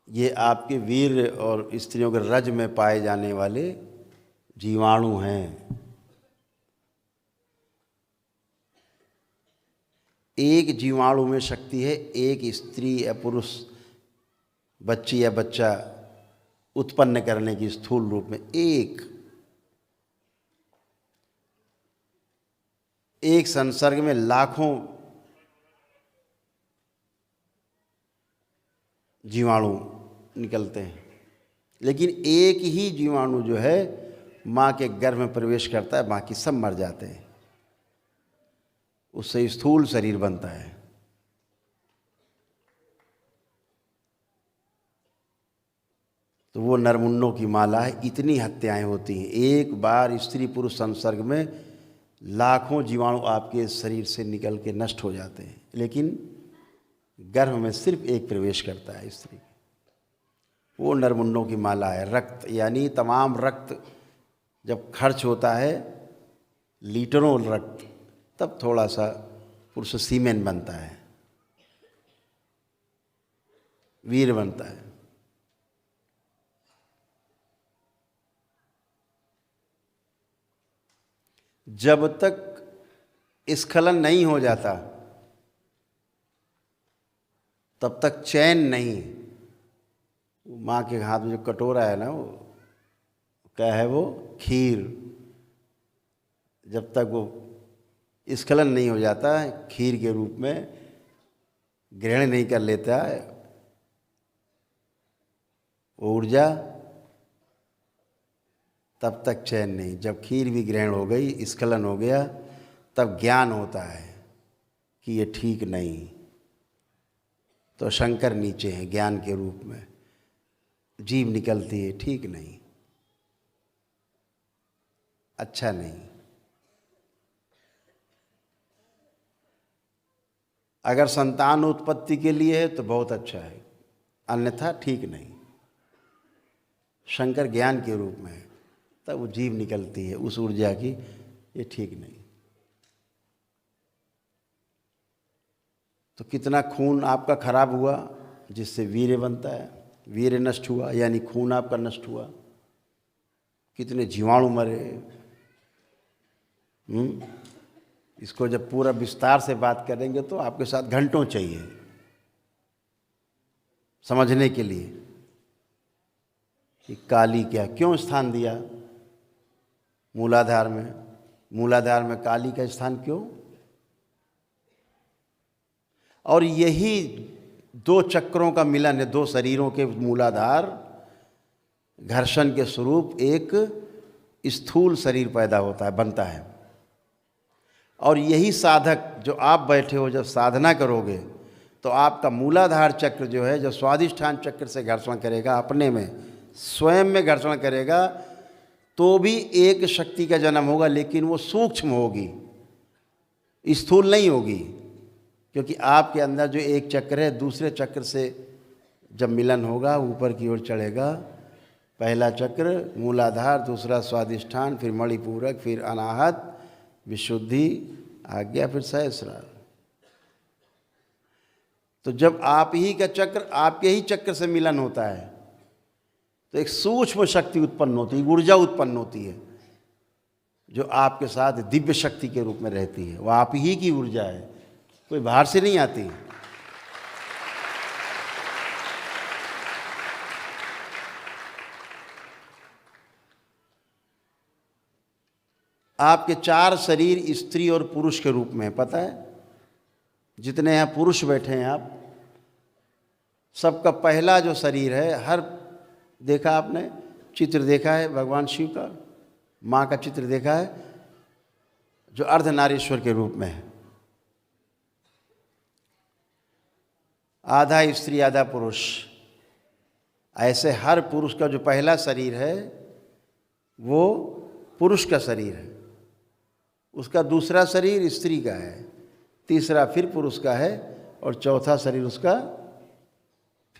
ये आपके वीर और स्त्रियों के रज में पाए जाने वाले जीवाणु हैं। एक जीवाणु में शक्ति है, एक स्त्री या पुरुष बच्ची या बच्चा उत्पन्न करने की स्थूल रूप में एक संसर्ग में लाखों जीवाणु निकलते हैं, लेकिन एक ही जीवाणु जो है माँ के गर्भ में प्रवेश करता है, बाकी सब मर जाते हैं, उससे स्थूल शरीर बनता है। तो वो नरमुंडों की माला है। इतनी हत्याएं होती हैं, एक बार स्त्री पुरुष संसर्ग में लाखों जीवाणु आपके शरीर से निकल के नष्ट हो जाते हैं, लेकिन गर्भ में सिर्फ एक प्रवेश करता है स्त्री, वो नरमुंडों की माला है। रक्त यानी तमाम रक्त जब खर्च होता है, लीटरों रक्त, तब थोड़ा सा पुरुष सीमेन बनता है, वीर बनता है। जब तक स्खलन नहीं हो जाता तब तक चैन नहीं। माँ के हाथ में जो कटोरा है ना, वो क्या है, वो खीर, जब तक वो स्खलन नहीं हो जाता खीर के रूप में ग्रहण नहीं कर लेता है वो ऊर्जा, तब तक चैन नहीं। जब खीर भी ग्रहण हो गई, स्खलन हो गया, तब ज्ञान होता है कि ये ठीक नहीं। तो शंकर नीचे हैं ज्ञान के रूप में, जीव निकलती है ठीक नहीं, अच्छा नहीं। अगर संतान उत्पत्ति के लिए है तो बहुत अच्छा है, अन्यथा ठीक नहीं। शंकर ज्ञान के रूप में है, तब वो जीव निकलती है उस ऊर्जा की, ये ठीक नहीं। तो कितना खून आपका खराब हुआ जिससे वीर्य बनता है, वीर्य नष्ट हुआ यानी खून आपका नष्ट हुआ, कितने जीवाणु मरे। इसको जब पूरा विस्तार से बात करेंगे तो आपके साथ घंटों चाहिए समझने के लिए कि काली क्या, क्यों स्थान दिया मूलाधार में, मूलाधार में काली का स्थान क्यों। और यही दो चक्रों का मिलन है, दो शरीरों के मूलाधार घर्षण के स्वरूप एक स्थूल शरीर पैदा होता है, बनता है। और यही साधक जो आप बैठे हो जब साधना करोगे तो आपका मूलाधार चक्र जो है, जो स्वाधिष्ठान चक्र से घर्षण करेगा, अपने में स्वयं में घर्षण करेगा, तो भी एक शक्ति का जन्म होगा, लेकिन वो सूक्ष्म होगी, स्थूल नहीं होगी। क्योंकि आपके अंदर जो एक चक्र है दूसरे चक्र से जब मिलन होगा ऊपर की ओर चढ़ेगा। पहला चक्र मूलाधार, दूसरा स्वाधिष्ठान, फिर मणिपूरक, फिर अनाहत, विशुद्धि, आज्ञा, फिर सहस्रार। तो जब आप ही का चक्र, आपके ही चक्र से मिलन होता है तो एक सूक्ष्म शक्ति उत्पन्न होती है, ऊर्जा उत्पन्न होती है, जो आपके साथ दिव्य शक्ति के रूप में रहती है। वो आप ही की ऊर्जा है, कोई बाहर से नहीं आती। आपके 4 शरीर स्त्री और पुरुष के रूप में है, पता है? जितने यहाँ पुरुष बैठे हैं आप सबका पहला जो शरीर है, हर देखा आपने चित्र देखा है भगवान शिव का, माँ का चित्र देखा है जो अर्धनारीश्वर के रूप में है, आधा स्त्री आधा पुरुष। ऐसे हर पुरुष का जो पहला शरीर है वो पुरुष का शरीर है, उसका दूसरा शरीर स्त्री का है, तीसरा फिर पुरुष का है और चौथा शरीर उसका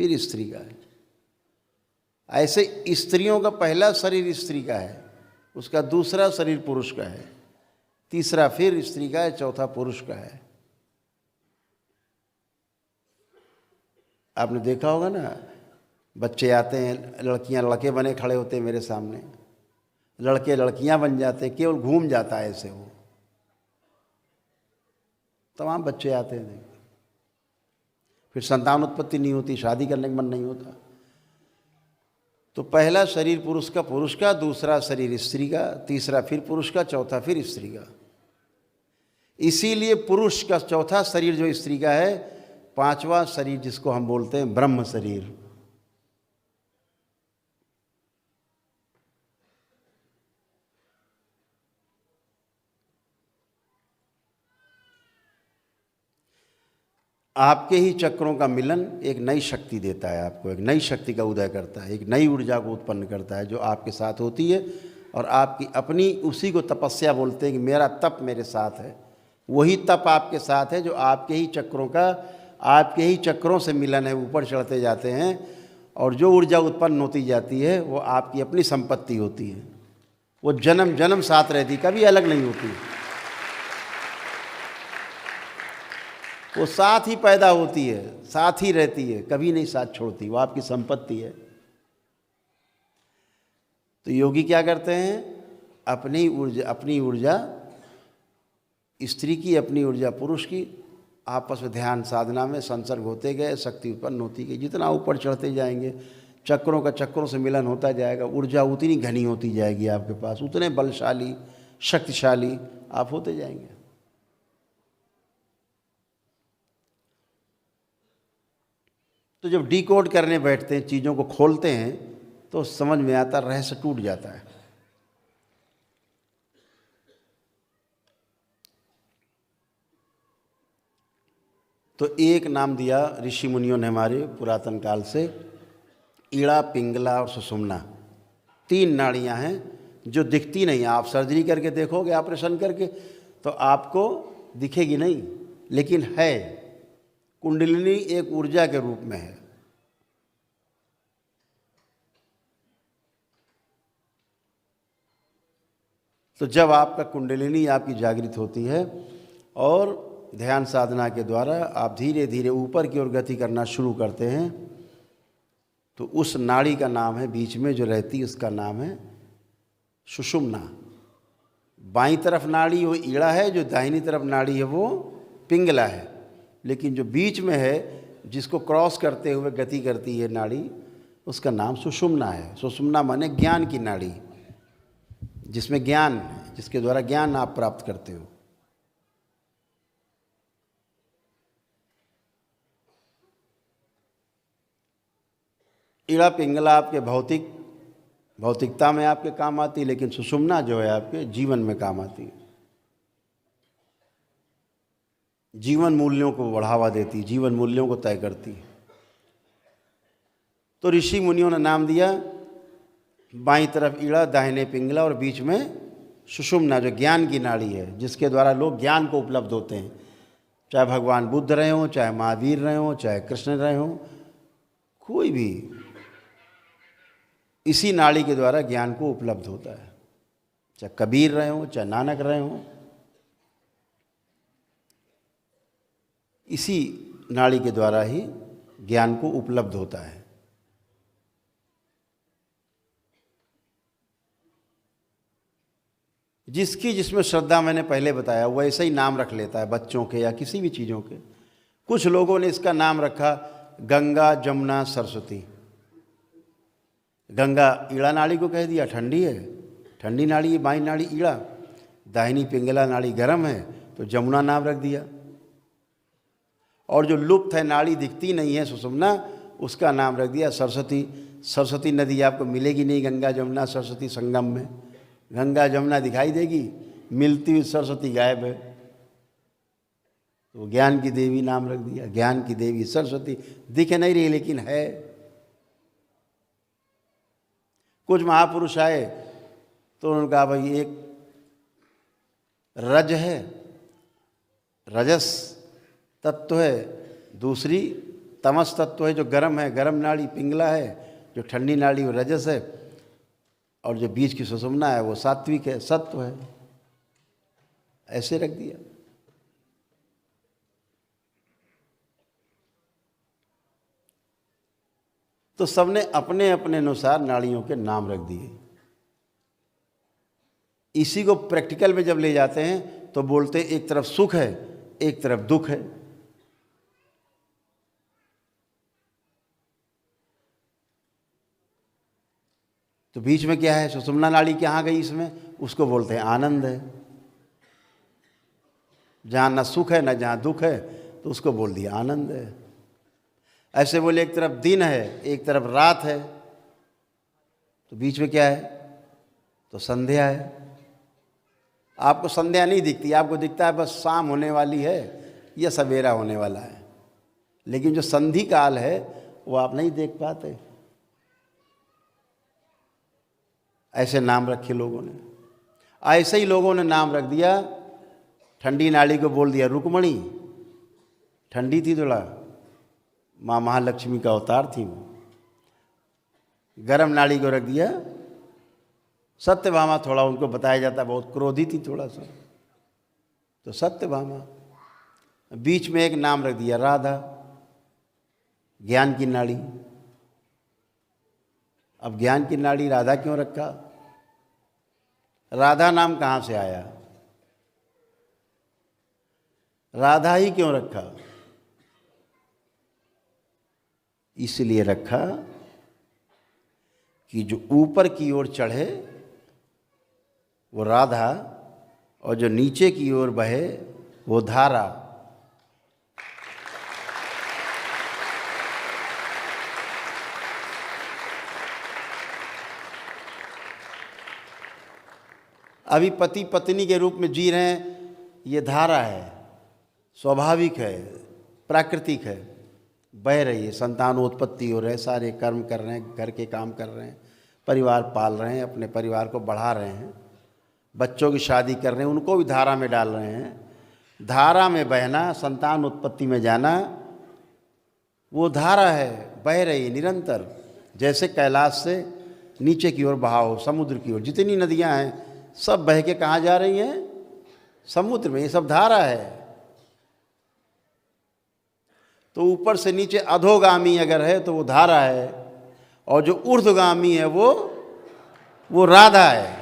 फिर स्त्री का है। ऐसे स्त्रियों का पहला शरीर स्त्री का है, उसका दूसरा शरीर पुरुष का है, तीसरा फिर स्त्री का है, चौथा पुरुष का है। आपने देखा होगा ना, बच्चे आते हैं, लड़कियां लड़के बने खड़े होते हैं मेरे सामने, लड़के लड़कियां बन जाते हैं, केवल घूम जाता है ऐसे, वो तमाम बच्चे आते हैं, फिर संतान उत्पत्ति नहीं होती, शादी करने का मन नहीं होता। तो पहला शरीर पुरुष का, दूसरा शरीर स्त्री का, तीसरा फिर पुरुष का, चौथा फिर स्त्री का। इसीलिए पुरुष का चौथा शरीर जो स्त्री का है, पांचवा शरीर जिसको हम बोलते हैं ब्रह्म शरीर। आपके ही चक्रों का मिलन एक नई शक्ति देता है, आपको एक नई शक्ति का उदय करता है, एक नई ऊर्जा को उत्पन्न करता है जो आपके साथ होती है। और आपकी अपनी, उसी को तपस्या बोलते हैं कि मेरा तप मेरे साथ है। वही तप आपके साथ है जो आपके ही चक्रों का, आपके ही चक्रों से मिलन है, ऊपर चढ़ते जाते हैं। और जो ऊर्जा उत्पन्न होती जाती है वो आपकी अपनी संपत्ति होती है, वो जन्म जन्म साथ रहती, कभी अलग नहीं होती। वो साथ ही पैदा होती है, साथ ही रहती है, कभी नहीं साथ छोड़ती, वो आपकी संपत्ति है। तो योगी क्या करते हैं, अपनी ऊर्जा स्त्री की, अपनी ऊर्जा पुरुष की, आपस में ध्यान साधना में संसर्ग होते गए, शक्ति उत्पन्न होती गई। जितना ऊपर चढ़ते जाएंगे, चक्रों का चक्रों से मिलन होता जाएगा, ऊर्जा उतनी घनी होती जाएगी आपके पास, उतने बलशाली शक्तिशाली आप होते जाएंगे। तो जब डिकोड करने बैठते हैं, चीज़ों को खोलते हैं, तो समझ में आता, रहस्य टूट जाता है। तो एक नाम दिया ऋषि मुनियों ने हमारे पुरातन काल से, ईड़ा, पिंगला और सुषुम्ना। 3 नाड़ियां हैं जो दिखती नहीं। आप सर्जरी करके देखोगे, ऑपरेशन करके, तो आपको दिखेगी नहीं, लेकिन है। कुंडलिनी एक ऊर्जा के रूप में है। तो जब आपका कुंडलिनी आपकी जागृत होती है और ध्यान साधना के द्वारा आप धीरे धीरे ऊपर की ओर गति करना शुरू करते हैं, तो उस नाड़ी का नाम है, बीच में जो रहती है उसका नाम है सुषुम्ना। बाईं तरफ नाड़ी वो ईड़ा है, जो दाहिनी तरफ नाड़ी है वो पिंगला है। लेकिन जो बीच में है, जिसको क्रॉस करते हुए गति करती है नाड़ी, उसका नाम सुषुम्ना है। सुषुम्ना माने ज्ञान की नाड़ी, जिसमें ज्ञान है, जिसके द्वारा ज्ञान आप प्राप्त करते हो। ईड़ा पिंगला आपके भौतिकता में आपके काम आती है, लेकिन सुषुम्ना जो है आपके जीवन में काम आती है। जीवन मूल्यों को बढ़ावा देती, जीवन मूल्यों को तय करती। तो ऋषि मुनियों ने नाम दिया, बाईं तरफ ईड़ा, दाहिने पिंगला और बीच में सुषुम्ना, जो ज्ञान की नाड़ी है, जिसके द्वारा लोग ज्ञान को उपलब्ध होते हैं। चाहे भगवान बुद्ध रहे हों, चाहे महावीर रहे हों, चाहे कृष्ण रहे हों, कोई भी इसी नाड़ी के द्वारा ज्ञान को उपलब्ध होता है। चाहे कबीर रहे हों, चाहे नानक रहे हों, इसी नाड़ी के द्वारा ही ज्ञान को उपलब्ध होता है। जिसकी जिसमें श्रद्धा, मैंने पहले बताया, वो ऐसे ही नाम रख लेता है, बच्चों के या किसी भी चीज़ों के। कुछ लोगों ने इसका नाम रखा गंगा, जमुना, सरस्वती। गंगा ईड़ा नाड़ी को कह दिया, ठंडी है, ठंडी नाड़ी है, बाईं नाड़ी ईड़ा, दाहिनी पिंगला नाड़ी गर्म है, तो जमुना नाम रख दिया। और जो लुप्त है, नाड़ी दिखती नहीं है, सुषुम्ना, उसका नाम रख दिया सरस्वती। सरस्वती नदी आपको मिलेगी नहीं गंगा जमुना सरस्वती संगम में। गंगा जमुना दिखाई देगी, मिलती हुई सरस्वती गायब है। तो ज्ञान की देवी नाम रख दिया, ज्ञान की देवी सरस्वती। दिख नहीं रही लेकिन है। कुछ महापुरुष आए तो उन्होंने कहा भाई एक रज है, रजस तत्व है, दूसरी तमस तत्व है जो गर्म है, गर्म नाड़ी पिंगला है, जो ठंडी नाड़ी वो रजस है, और जो बीच की सुषुम्ना है वो सात्विक है, सत्व है। ऐसे रख दिया। तो सबने अपने अपने अनुसार नाड़ियों के नाम रख दिए। इसी को प्रैक्टिकल में जब ले जाते हैं तो बोलते एक तरफ सुख है, एक तरफ दुख है। तो बीच में क्या है, सुषुम्ना नाड़ी कहाँ गई इसमें, उसको बोलते हैं आनंद है। जहाँ न सुख है न जहाँ दुख है, तो उसको बोल दिया आनंद है। ऐसे बोले एक तरफ दिन है, एक तरफ रात है, तो बीच में क्या है, तो संध्या है। आपको संध्या नहीं दिखती, आपको दिखता है बस शाम होने वाली है या सवेरा होने वाला है, लेकिन जो संधि काल है वो आप नहीं देख पाते। ऐसे नाम रखे लोगों ने। ऐसे ही लोगों ने नाम रख दिया, ठंडी नाड़ी को बोल दिया रुक्मणी, ठंडी थी थोड़ा, माँ महालक्ष्मी का अवतार थी वो। गर्म नाड़ी को रख दिया सत्यभामा, थोड़ा उनको बताया जाता है बहुत क्रोधी थी थोड़ा सा, तो सत्यभामा। बीच में एक नाम रख दिया राधा, ज्ञान की नाड़ी। अब ज्ञान की नाड़ी राधा क्यों रखा, राधा नाम कहाँ से आया, राधा ही क्यों रखा, इसलिए रखा कि जो ऊपर की ओर चढ़े वो राधा और जो नीचे की ओर बहे वो धारा। अभी पति पत्नी के रूप में जी रहे हैं, ये धारा है, स्वाभाविक है, प्राकृतिक है, बह रही है, संतानोत्पत्ति हो रहे हैं, सारे कर्म कर रहे हैं, घर के काम कर रहे हैं, परिवार पाल रहे हैं, अपने परिवार को बढ़ा रहे हैं, बच्चों की शादी कर रहे हैं, उनको भी धारा में डाल रहे हैं। धारा में बहना, संतान उत्पत्ति में जाना, वो धारा है, बह रही है निरंतर। जैसे कैलाश से नीचे की ओर बहाव, समुद्र की ओर जितनी नदियां हैं सब बह के कहाँ जा रही हैं, समुद्र में। ये सब धारा है। तो ऊपर से नीचे अधोगामी अगर है तो वो धारा है, और जो ऊर्ध्वगामी है वो राधा है।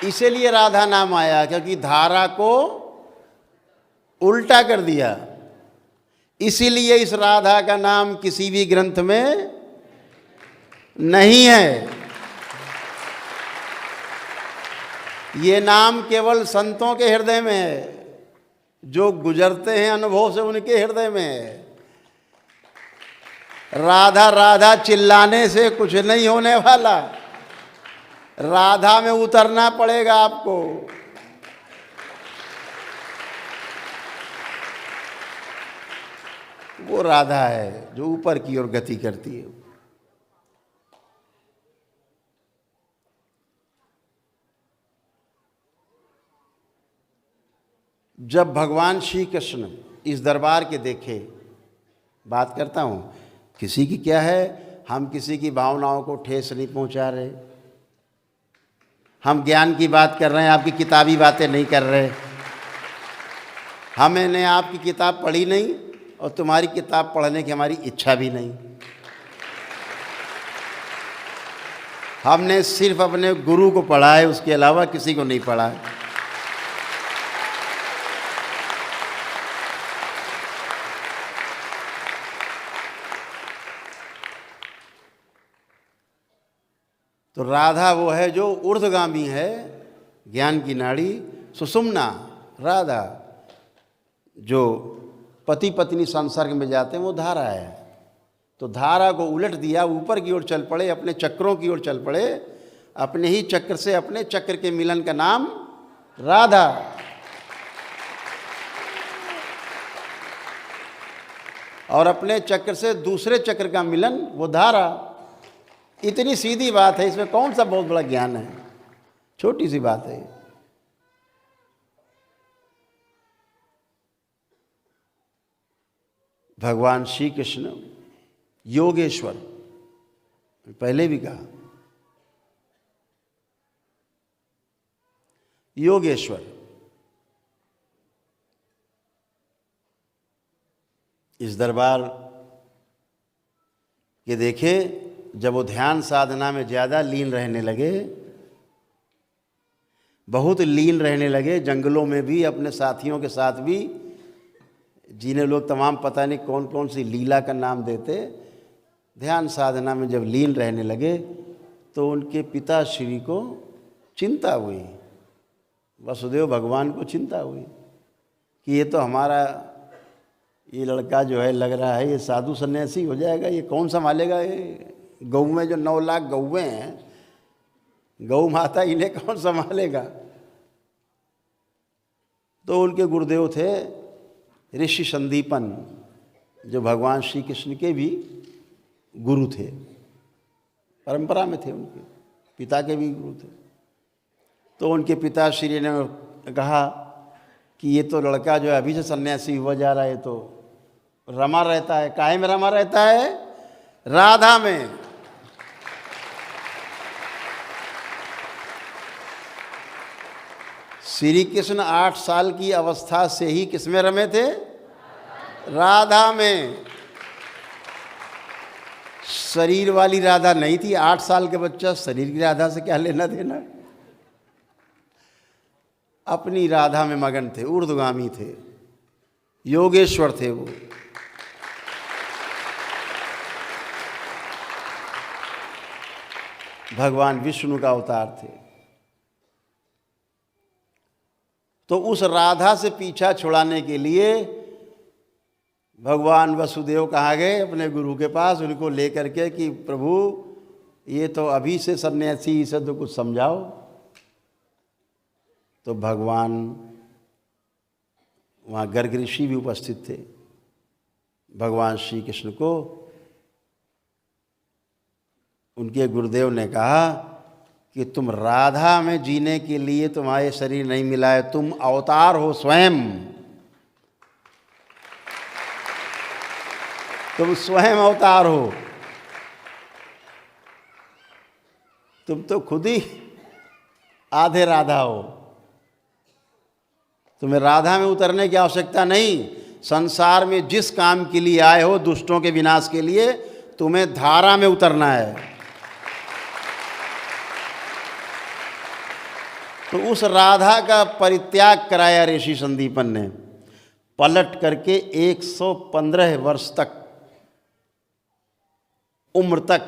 इसीलिए राधा नाम आया, क्योंकि धारा को उल्टा कर दिया। इसीलिए इस राधा का नाम किसी भी ग्रंथ में नहीं है। ये नाम केवल संतों के हृदय में है, जो गुजरते हैं अनुभव से उनके हृदय में है। राधा राधा चिल्लाने से कुछ नहीं होने वाला। राधा में उतरना पड़ेगा आपको। वो राधा है जो ऊपर की ओर गति करती है। जब भगवान श्री कृष्ण इस दरबार के देखे, बात करता हूँ, किसी की क्या है, हम किसी की भावनाओं को ठेस नहीं पहुँचा रहे, हम ज्ञान की बात कर रहे हैं, आपकी किताबी बातें नहीं कर रहे। हमने आपकी किताब पढ़ी नहीं और तुम्हारी किताब पढ़ने की हमारी इच्छा भी नहीं। हमने सिर्फ अपने गुरु को पढ़ा है, उसके अलावा किसी को नहीं पढ़ा है। तो राधा वो है जो ऊर्ध्वगामी है, ज्ञान की नाड़ी सुषुम्ना। राधा जो पति पत्नी संसर्ग में जाते हैं वो धारा है। तो धारा को उलट दिया, ऊपर की ओर चल पड़े, अपने चक्रों की ओर चल पड़े, अपने ही चक्र से अपने चक्र के मिलन का नाम राधा। और अपने चक्र से दूसरे चक्र का मिलन वो धारा। इतनी सीधी बात है, इसमें कौन सा बहुत बड़ा ज्ञान है, छोटी सी बात है। भगवान श्री कृष्ण योगेश्वर, पहले भी कहा, योगेश्वर। इस दरबार के देखे, जब वो ध्यान साधना में ज़्यादा लीन रहने लगे, बहुत लीन रहने लगे, जंगलों में भी अपने साथियों के साथ भी, जिन्हें लोग तमाम पता नहीं कौन कौन सी लीला का नाम देते, ध्यान साधना में जब लीन रहने लगे तो उनके पिता श्री को चिंता हुई, वसुदेव भगवान को चिंता हुई कि ये तो हमारा ये लड़का जो है, लग रहा है ये साधु सन्यासी हो जाएगा, ये कौन संभालेगा, ये गऊ में जो 9 लाख गौएं हैं, गौ माता, इन्हें कौन संभालेगा। तो उनके गुरुदेव थे ऋषि संदीपन, जो भगवान श्री कृष्ण के भी गुरु थे, परंपरा में थे, उनके पिता के भी गुरु थे। तो उनके पिता श्री ने कहा कि ये तो लड़का जो है अभी से सन्यासी हुआ जा रहा है, तो रमा रहता है, काहे में रमा रहता है, राधा में। श्री कृष्ण 8 साल की अवस्था से ही किस में रमे थे, राधा में। शरीर वाली राधा नहीं थी, 8 साल के बच्चा शरीर की राधा से क्या लेना देना। अपनी राधा में मगन थे, ऊर्ध्वगामी थे, योगेश्वर थे वो। भगवान विष्णु का अवतार थे। तो उस राधा से पीछा छुड़ाने के लिए भगवान वसुदेव कहाँ गए, अपने गुरु के पास, उनको लेकर के कि प्रभु ये तो अभी से सन्यासी, इसे तो कुछ समझाओ। तो भगवान, वहाँ गर्ग ऋषि भी उपस्थित थे, भगवान श्री कृष्ण को उनके गुरुदेव ने कहा कि तुम राधा में जीने के लिए तुम्हारे शरीर नहीं मिला है, तुम अवतार हो स्वयं, तुम स्वयं अवतार हो, तुम तो खुद ही आधे राधा हो। तुम्हें राधा में उतरने की आवश्यकता नहीं। संसार में जिस काम के लिए आए हो, दुष्टों के विनाश के लिए, तुम्हें धारा में उतरना है। तो उस राधा का परित्याग कराया ऋषि संदीपन ने। पलट करके 115 वर्ष तक, उम्र तक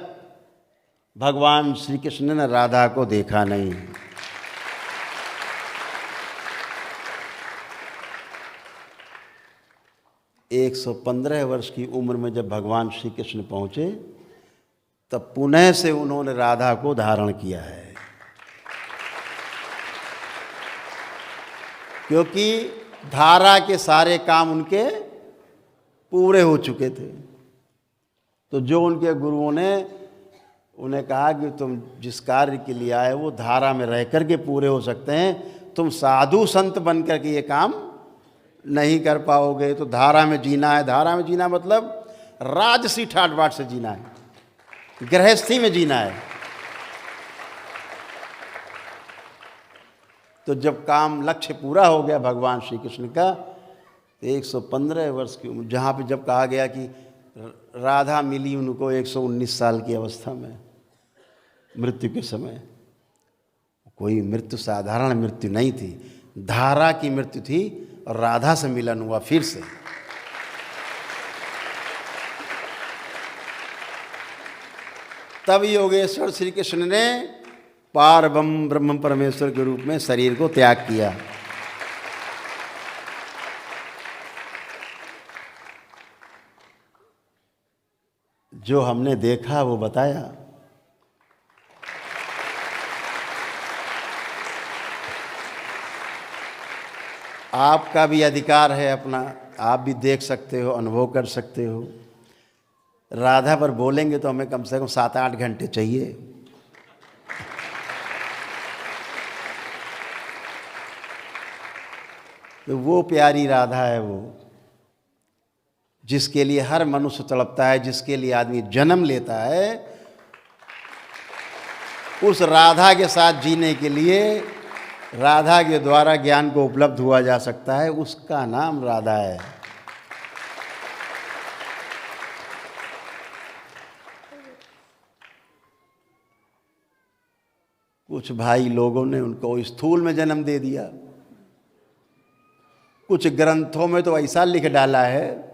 भगवान श्री कृष्ण ने राधा को देखा नहीं। एक 115 वर्ष की उम्र में जब भगवान श्री कृष्ण पहुँचे, तब पुनः से उन्होंने राधा को धारण किया है। क्योंकि धारा के सारे काम उनके पूरे हो चुके थे। तो जो उनके गुरुओं ने उन्हें कहा कि तुम जिस कार्य के लिए आए वो धारा में रह कर के पूरे हो सकते हैं, तुम साधु संत बन कर के ये काम नहीं कर पाओगे। तो धारा में जीना है। धारा में जीना मतलब राजसी ठाट बाट से जीना है, गृहस्थी में जीना है। तो जब काम लक्ष्य पूरा हो गया भगवान श्री कृष्ण का, तो 115 वर्ष की उम्र, जहाँ पे जब कहा गया कि राधा मिली उनको 119 साल की अवस्था में, मृत्यु के समय। कोई मृत्यु साधारण मृत्यु नहीं थी, धारा की मृत्यु थी और राधा से मिलन हुआ फिर से। तब योगेश्वर श्री कृष्ण ने पारब्रह्म ब्रह्म परमेश्वर के रूप में शरीर को त्याग किया। जो हमने देखा वो बताया। आपका भी अधिकार है अपना, आप भी देख सकते हो, अनुभव कर सकते हो। राधा पर बोलेंगे तो हमें कम से कम 7-8 घंटे चाहिए। तो वो प्यारी राधा है, वो जिसके लिए हर मनुष्य तड़पता है, जिसके लिए आदमी जन्म लेता है, उस राधा के साथ जीने के लिए, राधा के द्वारा ज्ञान को उपलब्ध हुआ जा सकता है, उसका नाम राधा है। कुछ भाई लोगों ने उनको स्थूल में जन्म दे दिया, कुछ ग्रंथों में तो ऐसा लिख डाला है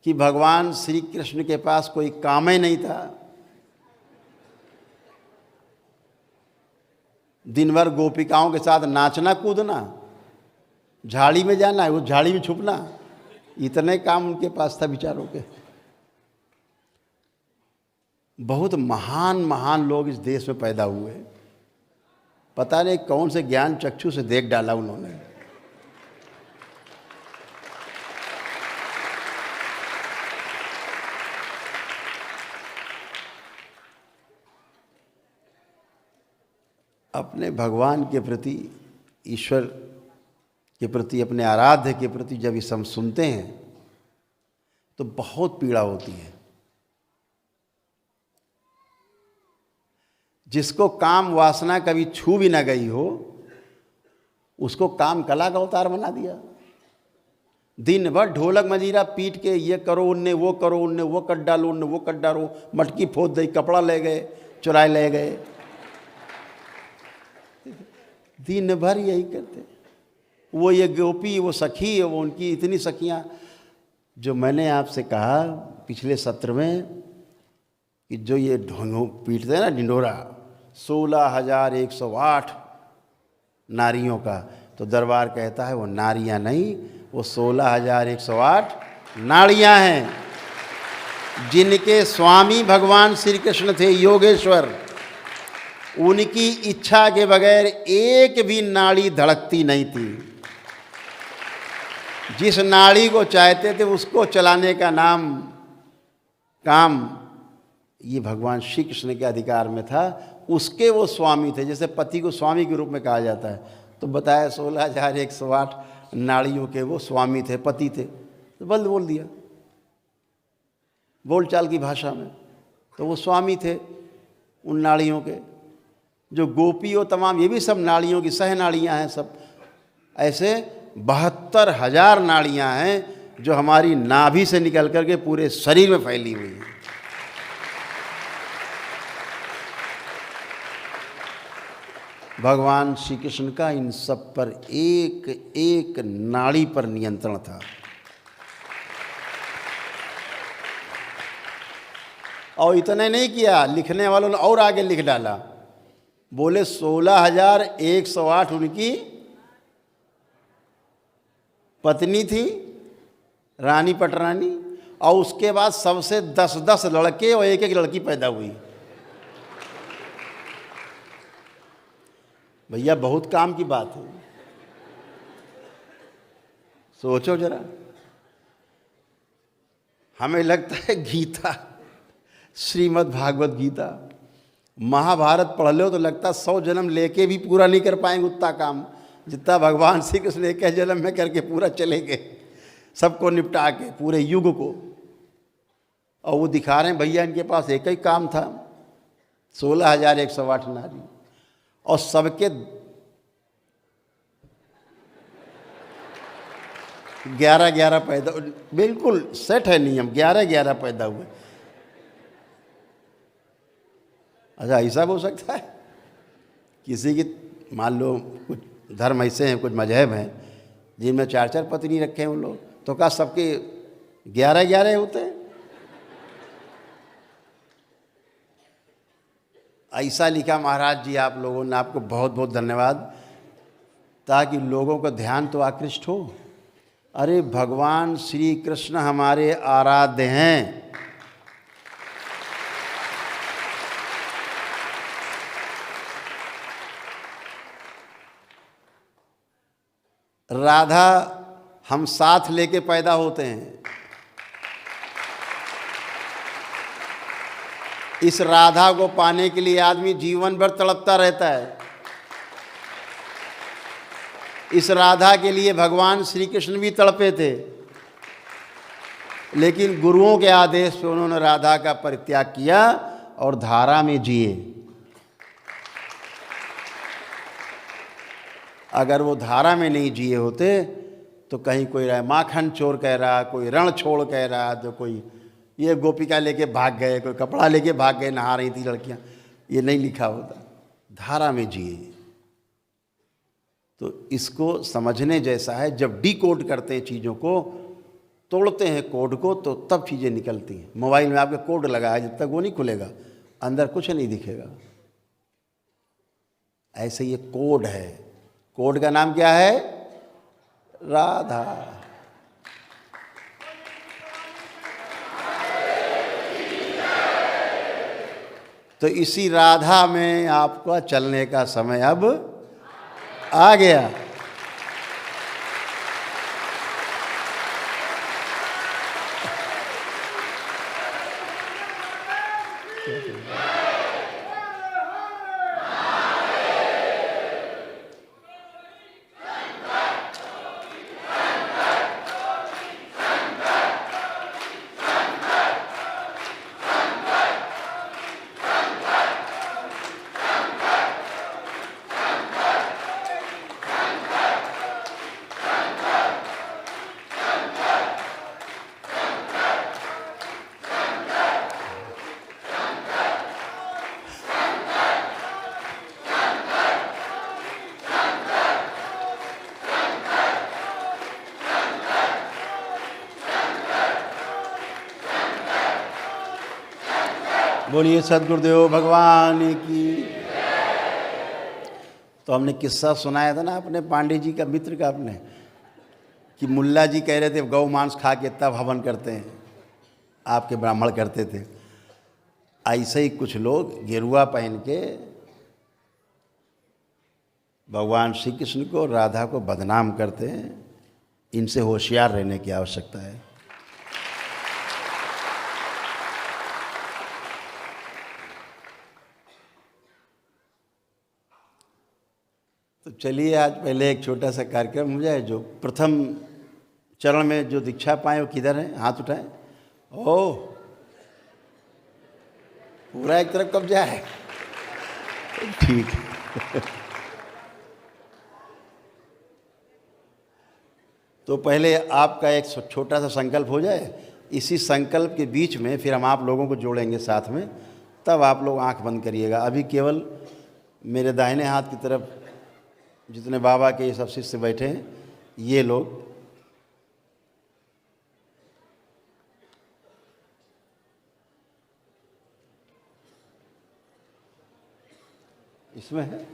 कि भगवान श्री कृष्ण के पास कोई काम ही नहीं था, दिन भर गोपिकाओं के साथ नाचना कूदना, झाड़ी में जाना, वो झाड़ी में छुपना, इतने काम उनके पास था विचारों के। बहुत महान महान लोग इस देश में पैदा हुए, पता नहीं कौन से ज्ञान चक्षु से देख डाला उन्होंने। अपने भगवान के प्रति, ईश्वर के प्रति, अपने आराध्य के प्रति जब इस हम सुनते हैं तो बहुत पीड़ा होती है। जिसको काम वासना कभी छू भी ना गई हो, उसको काम कला का अवतार बना दिया। दिन भर ढोलक मजीरा पीट के ये करो, उनने वो करो, उनने वो कट डालो, उनने वो कट डालो, मटकी फोड़ दी, कपड़ा ले गए, चुराए ले गए, दिन भर यही करते। वो ये गोपी, वो सखी, वो उनकी इतनी सखियाँ, जो मैंने आपसे कहा पिछले सत्र में कि जो ये ढोंग पीटते हैं ना ढिंढोरा, 16,108 नारियों का, तो दरबार कहता है वो नारियां नहीं, वो 16,108 नाड़ियां हैं जिनके स्वामी भगवान श्री कृष्ण थे, योगेश्वर। उनकी इच्छा के बगैर एक भी नाड़ी धड़कती नहीं थी। जिस नाड़ी को चाहते थे उसको चलाने का काम ये भगवान श्री कृष्ण के अधिकार में था, उसके वो स्वामी थे। जैसे पति को स्वामी के रूप में कहा जाता है, तो बताया 16,108 नाड़ियों के वो स्वामी थे, पति थे। तो बोल दिया बोलचाल की भाषा में, तो वो स्वामी थे उन नाड़ियों के। जो गोपी हो तमाम, ये भी सब नाड़ियों की सह नाड़ियाँ हैं सब। ऐसे 72,000 नाड़ियाँ हैं जो हमारी नाभि से निकल करके पूरे शरीर में फैली हुई हैं। भगवान श्री कृष्ण का इन सब पर एक एक नाड़ी पर नियंत्रण था। और इतने नहीं किया, लिखने वालों ने और आगे लिख डाला, बोले 16,108 उनकी पत्नी थी, रानी पटरानी, और उसके बाद सबसे 10-10 लड़के और एक एक लड़की पैदा हुई। भैया बहुत काम की बात है, सोचो जरा। हमें लगता है गीता, श्रीमद् भागवत गीता, महाभारत पढ़ लो तो लगता 100 जन्म लेके भी पूरा नहीं कर पाएंगे उतना काम जितना भगवान श्री कृष्ण एक जन्म में करके पूरा चले गए, सबको निपटा के पूरे युग को। और वो दिखा रहे हैं भैया इनके पास एक ही काम था, 16,108 नारी, और सबके 11-11 पैदा, बिल्कुल सेट है नियम, 11-11 पैदा हुए। अच्छा ऐसा हो सकता है? किसी की मान लो कुछ धर्म ऐसे हैं, कुछ मजहब हैं जिनमें 4-4 पत्नी रखे हैं उन लोग, तो क्या सबके 11-11 होते हैं? ऐसा लिखा महाराज जी आप लोगों ने, आपको बहुत बहुत धन्यवाद, ताकि लोगों का ध्यान तो आकृष्ट हो। अरे भगवान श्री कृष्ण हमारे आराध्य हैं, राधा हम साथ लेके पैदा होते हैं। इस राधा को पाने के लिए आदमी जीवन भर तड़पता रहता है। इस राधा के लिए भगवान श्री कृष्ण भी तड़पे थे, लेकिन गुरुओं के आदेश पे उन्होंने राधा का परित्याग किया और धारा में जिए। अगर वो धारा में नहीं जिए होते तो कहीं कोई रहा माखन चोर कह रहा, कोई रण छोड़ कह रहा, तो कोई ये गोपिका लेके भाग गए, कोई कपड़ा लेके भाग गए, नहा रही थी लड़कियां, ये नहीं लिखा होता। धारा में जिए। तो इसको समझने जैसा है, जब डिकोड करते हैं चीज़ों को, तोड़ते हैं कोड को, तो तब चीज़ें निकलती हैं। मोबाइल में आपके कोड लगा है, जब तक वो नहीं खुलेगा अंदर कुछ नहीं दिखेगा। ऐसे ये कोड है, कोड का नाम क्या है? राधा। तो इसी राधा में आपका चलने का समय अब आ गया। बोलिए सद्गुरुदेव भगवान की। तो हमने किस्सा सुनाया था ना अपने पांडे जी का, मित्र का अपने, कि मुल्ला जी कह रहे थे गौ मांस खा के तब हवन करते हैं, आपके ब्राह्मण करते थे। ऐसे ही कुछ लोग गेरुआ पहन के भगवान श्री कृष्ण को, राधा को बदनाम करते हैं। इनसे होशियार रहने की आवश्यकता है। तो चलिए आज पहले एक छोटा सा कार्यक्रम हो जाए। जो प्रथम चरण में जो दीक्षा पाए वो किधर है? हाथ उठाएं। ओह, पूरा एक तरफ कब्जा है, ठीक है। तो पहले आपका एक छोटा सा संकल्प हो जाए। इसी संकल्प के बीच में फिर हम आप लोगों को जोड़ेंगे साथ में, तब आप लोग आंख बंद करिएगा। अभी केवल मेरे दाहिने हाथ की तरफ जितने बाबा के ये सब शिष्य बैठे हैं, ये लोग इसमें है।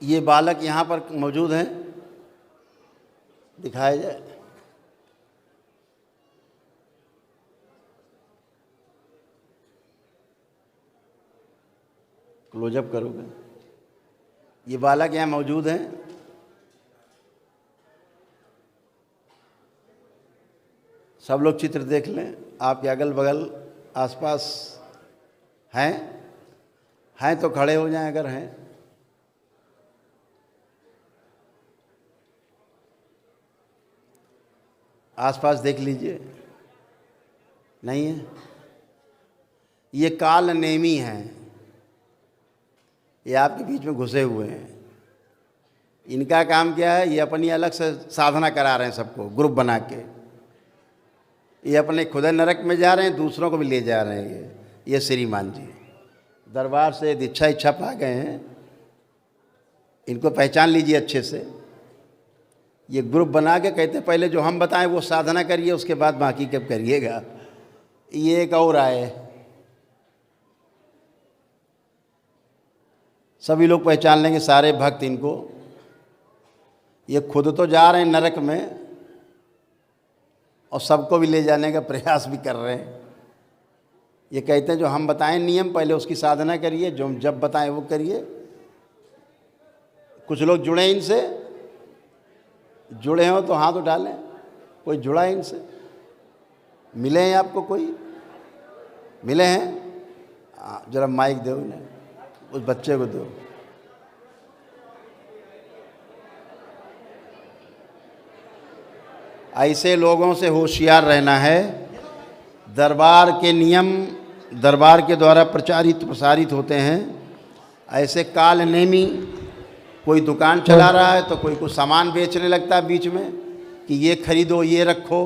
ये बालक यहाँ पर मौजूद हैं, दिखाया जाए। क्लोजअप करोगे? ये बालक यहाँ मौजूद हैं। सब लोग चित्र देख लें, आपके अगल बगल आसपास हैं तो खड़े हो जाएं अगर हैं। आसपास देख लीजिए, नहीं है? ये काल नेमी हैं, ये आपके बीच में घुसे हुए हैं। इनका काम क्या है? ये अपनी अलग से साधना करा रहे हैं सबको, ग्रुप बना के। ये अपने खुद नरक में जा रहे हैं, दूसरों को भी ले जा रहे हैं। ये श्रीमान जी दरबार से दीक्षा इच्छा पा गए हैं, इनको पहचान लीजिए अच्छे से। ये ग्रुप बना के कहते पहले जो हम बताएं वो साधना करिए, उसके बाद बाकी कब करिएगा। ये एक और आए, सभी लोग पहचान लेंगे, सारे भक्त इनको। ये खुद तो जा रहे हैं नरक में और सबको भी ले जाने का प्रयास भी कर रहे हैं। ये कहते हैं जो हम बताएं नियम, पहले उसकी साधना करिए, जो हम जब बताएं वो करिए। कुछ लोग जुड़े इनसे, जुड़े हो तो हाथ उठा लें। कोई जुड़ा है इनसे? मिले हैं आपको? कोई मिले हैं? जरा माइक दो उन्हें, उस बच्चे को दो। ऐसे लोगों से होशियार रहना है। दरबार के नियम दरबार के द्वारा प्रसारित होते हैं। ऐसे काल नेमी, कोई दुकान चला रहा है तो कोई कुछ सामान बेचने लगता है बीच में कि ये खरीदो, ये रखो।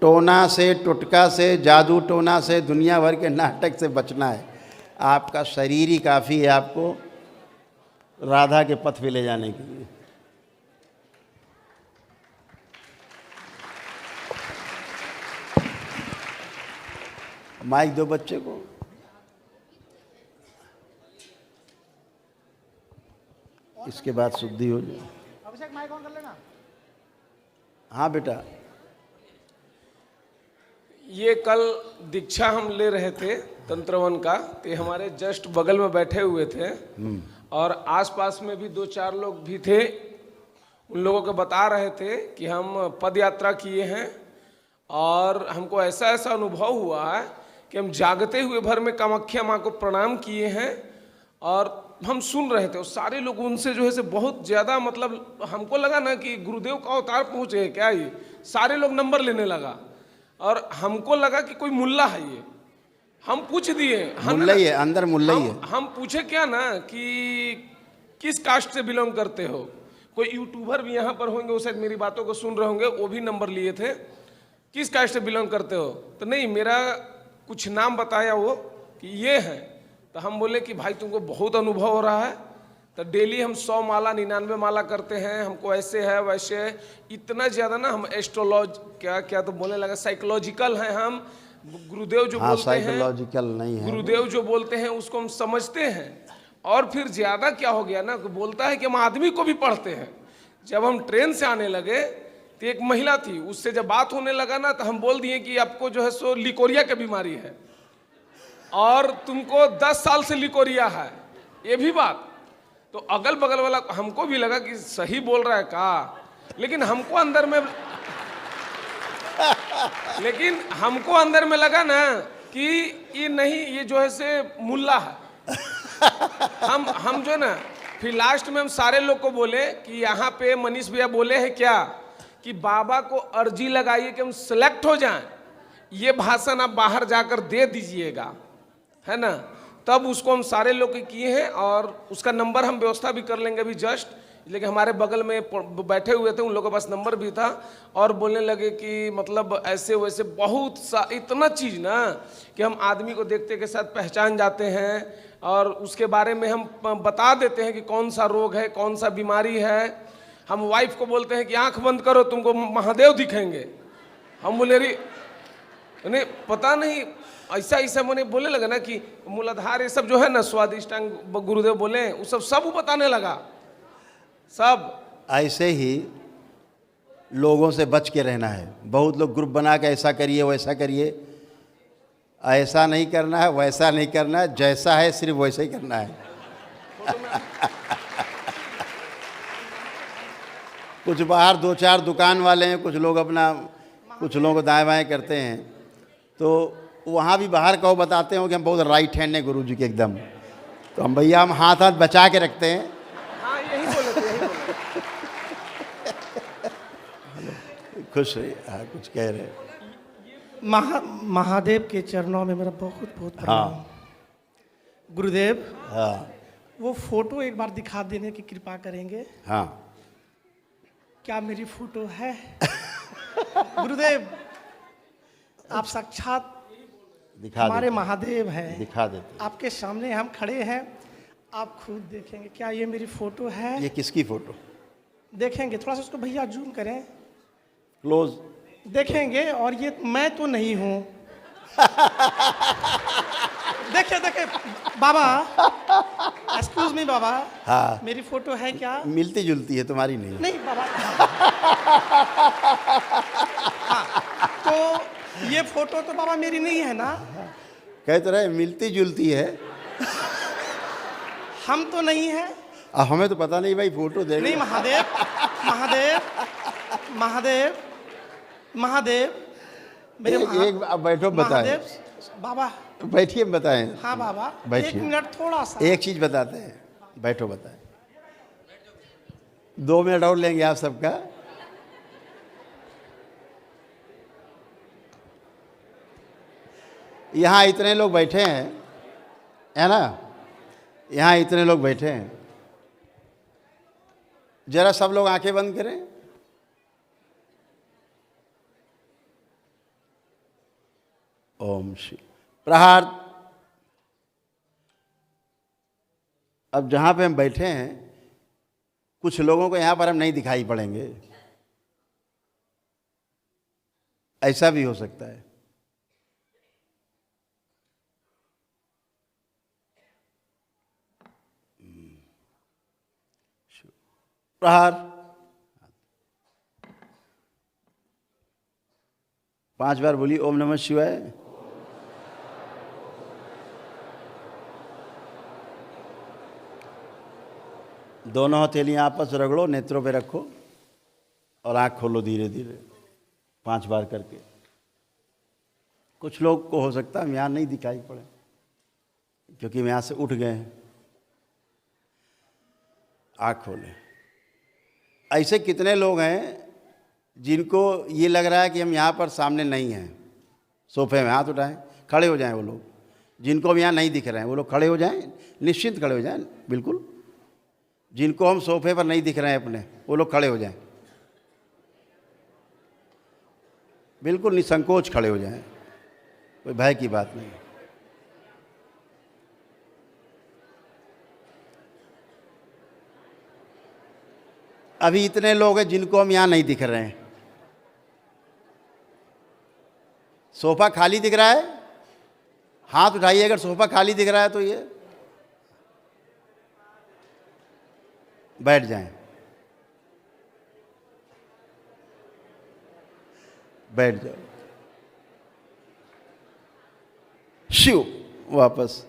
टोना से, टुटका से, जादू टोना से, दुनिया भर के नाटक से बचना है। आपका शरीर ही काफ़ी है आपको राधा के पथ पे ले जाने के लिए। माइक दो बच्चे को। इसके बाद शुद्धि हो जाए। अभिषेक माइक ऑन कर लेना। हाँ बेटा, ये कल दीक्षा हम ले रहे थे तंत्रवन का, तो हमारे जस्ट बगल में बैठे हुए थे और आसपास में भी 2-4 लोग भी थे। उन लोगों को बता रहे थे कि हम पद यात्रा किए हैं और हमको ऐसा ऐसा अनुभव हुआ है कि हम जागते हुए भर में कामाख्या माँ को प्रणाम किए हैं। और हम सुन रहे थे और सारे लोग उनसे जो है से बहुत ज़्यादा, मतलब हमको लगा ना कि गुरुदेव का अवतार पहुँचे हैं क्या। ये सारे लोग नंबर लेने लगा और हमको लगा कि कोई मुल्ला है ये। हम पूछ दिए, मुल्ला ही है अंदर, मुल्ला ही है। हम पूछे क्या ना कि किस कास्ट से बिलोंग करते हो। कोई यूट्यूबर भी यहाँ पर होंगे, वो शायद मेरी बातों को सुन रहे होंगे, वो भी नंबर लिए थे। किस कास्ट से बिलोंग करते हो? तो नहीं, मेरा कुछ नाम बताया वो कि ये है। तो हम बोले कि भाई तुमको बहुत अनुभव हो रहा है। तो डेली हम 100 माला 99 माला करते हैं, हमको ऐसे है वैसे है। इतना ज़्यादा ना हम एस्ट्रोलॉज क्या तो बोलने लगा, साइकोलॉजिकल हैं हम। गुरुदेव जो बोलते हैं, साइकोलॉजिकल नहीं है, गुरुदेव जो बोलते हैं उसको हम समझते हैं। और फिर ज़्यादा क्या हो गया ना, बोलता है कि हम आदमी को भी पढ़ते हैं। जब हम ट्रेन से आने लगे तो एक महिला थी, उससे जब बात होने लगा ना तो हम बोल दिए कि आपको जो है सो लिकोरिया की बीमारी है और तुमको 10 साल से लिकोरिया है, ये भी बात। तो अगल बगल वाला हमको भी लगा कि सही बोल रहा है का, लेकिन हमको अंदर में लगा ना कि ये नहीं, ये जो है से मुल्ला है। हम जो ना फिर लास्ट में हम सारे लोग को बोले कि यहाँ पे मनीष भैया बोले हैं क्या कि बाबा को अर्जी लगाइए कि हम सिलेक्ट हो जाएं, ये भाषण आप बाहर जाकर दे दीजिएगा, है ना। तब उसको हम सारे लोग किए हैं और उसका नंबर हम व्यवस्था भी कर लेंगे अभी जस्ट। लेकिन हमारे बगल में बैठे हुए थे, उन लोगों के पास नंबर भी था और बोलने लगे कि मतलब ऐसे वैसे बहुत सा इतना चीज़ ना कि हम आदमी को देखते के साथ पहचान जाते हैं और उसके बारे में हम बता देते हैं कि कौन सा रोग है, कौन सा बीमारी है। हम वाइफ को बोलते हैं कि आंख बंद करो, तुमको महादेव दिखेंगे। हम बोले रे नहीं, पता नहीं ऐसा ऐसा मैंने बोलने लगा ना कि मूलाधार ये सब जो है ना, स्वादिष्टांग गुरुदेव बोले वो सब बताने लगा। सब। ऐसे ही लोगों से बच के रहना है। बहुत लोग ग्रुप बना के ऐसा करिए वैसा करिए, ऐसा नहीं करना है, वैसा नहीं करना है, जैसा है सिर्फ वैसा ही करना है। कुछ बाहर दो चार दुकान वाले हैं, कुछ लोग अपना, कुछ लोगों को दाएं बाएं करते हैं, तो वहाँ भी बाहर कहो बताते हो कि हम बहुत राइट हैंड हैं गुरु जी के एकदम, तो हम भैया हम हाथ हाथ बचा के रखते हैं। हाँ यही बोले थे, यही बोले थे। खुश रहिए। हाँ कुछ कह रहे हैं। महादेव के चरणों में मेरा बहुत बहुत प्रणाम। गुरुदेव, हाँ वो फोटो एक बार दिखा देने की कृपा करेंगे? हाँ क्या मेरी फोटो है? गुरुदेव, आप साक्षात दिखा हमारे देते, महादेव हैं। दिखा देते। आपके सामने हम खड़े हैं, आप खुद देखेंगे। क्या ये मेरी फोटो है? ये किसकी फोटो? देखेंगे, थोड़ा सा उसको भैया जूम करें, क्लोज देखेंगे। और ये मैं तो नहीं हूँ। देखिए देखिए बाबा, एक्सक्यूज मी बाबा, हाँ मेरी फोटो है क्या? मिलती जुलती है, तुम्हारी नहीं। नहीं बाबा। हाँ, तो ये फोटो तो बाबा मेरी नहीं है ना? कह तो रहे मिलती जुलती है। हम तो नहीं है। अब हमें तो पता नहीं भाई, फोटो देख। नहीं महादेव, महादेव, महादेव, महादेव, मेरे एक अब बैठो बताएं। महादेव बाबा। बैठिए बताएं। हाँ बाबा, बैठिए। 1 मिनट थोड़ा सा। एक चीज बताते हैं, बैठो बताएं। 2 मिनट और लेंगे आप सबका। यहाँ इतने लोग बैठे हैं, है ना, यहाँ इतने लोग बैठे हैं, जरा सब लोग आंखें बंद करें। ओम शिव प्रहार। अब जहाँ पे हम बैठे हैं, कुछ लोगों को यहाँ पर हम नहीं दिखाई पड़ेंगे, ऐसा भी हो सकता है। प्रहार 5 बार बोलिए ओम नमः शिवाय। दोनों हथेलियां आपस रगड़ो, नेत्रों पे रखो और आँख खोलो धीरे धीरे 5 बार करके। कुछ लोग को हो सकता है हम यहाँ नहीं दिखाई पड़े क्योंकि हम यहाँ से उठ गए हैं। आँख खोलें। ऐसे कितने लोग हैं जिनको ये लग रहा है कि हम यहाँ पर सामने नहीं हैं? सोफे में हाथ उठाएं, खड़े हो जाएं वो लोग जिनको हम यहाँ नहीं दिख रहे हैं। वो लोग खड़े हो जाएं, निश्चिंत खड़े हो जाएं, बिल्कुल। जिनको हम सोफे पर नहीं दिख रहे हैं अपने, वो लोग खड़े हो जाएं, बिल्कुल निसंकोच खड़े हो जाएं, कोई भय की बात नहीं। अभी इतने लोग हैं जिनको हम यहाँ नहीं दिख रहे हैं। सोफा खाली दिख रहा है, हाथ उठाइए अगर सोफा खाली दिख रहा है तो। ये बैठ जाएं, बैठ जाओ। शिव वापस।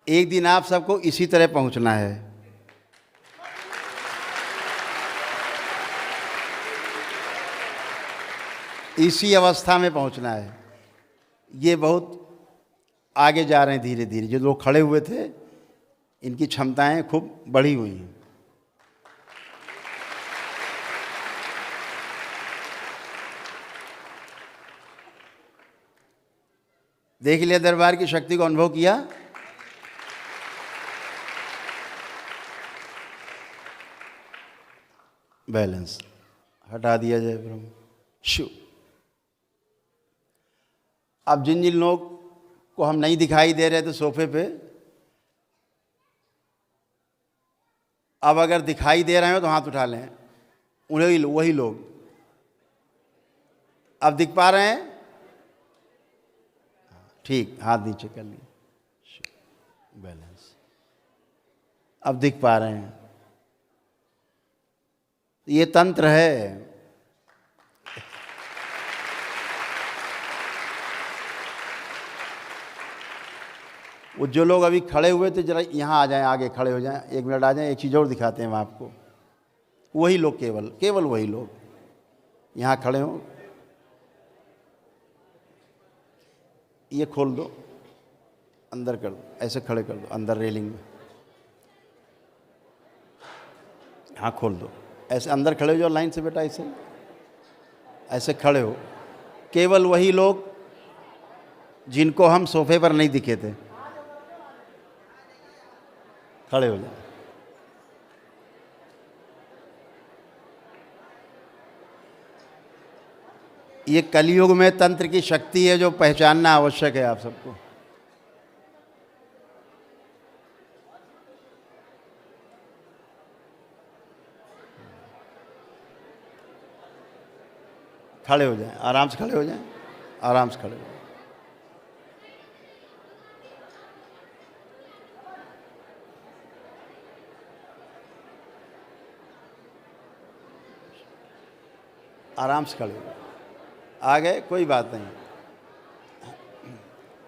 एक दिन आप सबको इसी तरह पहुंचना है। इसी अवस्था में पहुंचना है। ये बहुत आगे जा रहे हैं धीरे धीरे। जो लोग खड़े हुए थे इनकी क्षमताएं खूब बढ़ी हुई हैं। देख लिया दरबार की शक्ति को, अनुभव किया। बैलेंस हटा दिया जाए ब्रह्म शिव। अब जिन जिन लोग को हम नहीं दिखाई दे रहे थे सोफे पे, अब अगर दिखाई दे रहे हो तो हाथ उठा लें। उन्हें वही लोग अब दिख पा रहे हैं, ठीक, हाथ नीचे कर लिए। बैलेंस। अब दिख पा रहे हैं। ये तंत्र है। वो जो लोग अभी खड़े हुए थे जरा यहाँ आ जाएं, आगे खड़े हो जाएं, 1 मिनट आ जाएं। एक चीज़ और दिखाते हैं हम आपको। वही लोग, केवल वही लोग यहाँ खड़े हों। ये खोल दो, अंदर कर दो, ऐसे खड़े कर दो अंदर रेलिंग में। हाँ खोल दो, ऐसे अंदर खड़े हो जाओ लाइन से बेटा, ऐसे खड़े हो। केवल वही लोग जिनको हम सोफे पर नहीं दिखे थे, खड़े हो जाए। ये कलयुग में तंत्र की शक्ति है जो पहचानना आवश्यक है आप सबको। खड़े हो जाएं, आराम से खड़े हो जाएं, आराम से खड़े हो जाएं। आराम से खड़े हो जाएं। आ गए, कोई बात नहीं,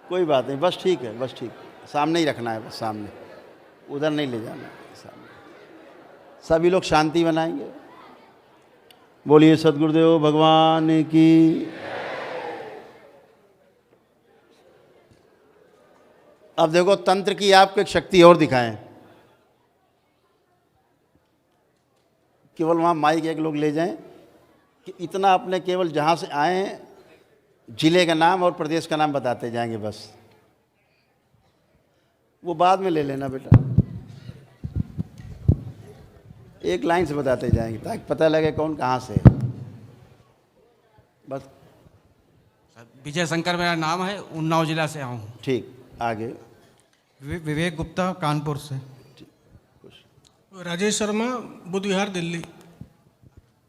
कोई बात नहीं, बस ठीक है, बस ठीक। सामने ही रखना है, बस सामने, उधर नहीं ले जाना है, सामने। सभी लोग शांति बनाएंगे। बोलिए सद्गुरुदेव भगवान की। अब देखो तंत्र की आपको एक शक्ति और दिखाएं। केवल वहाँ माइक एक लोग ले जाएं कि इतना अपने केवल जहाँ से आए हैं जिले का नाम और प्रदेश का नाम बताते जाएंगे बस। वो बाद में ले लेना बेटा, एक लाइन से बताते जाएंगे ताकि पता लगे कौन कहाँ से है। बस। विजय शंकर मेरा नाम है, उन्नाव जिला से आऊँ। ठीक, आगे। विवेक गुप्ता कानपुर से। राजेश शर्मा बुधविहार दिल्ली।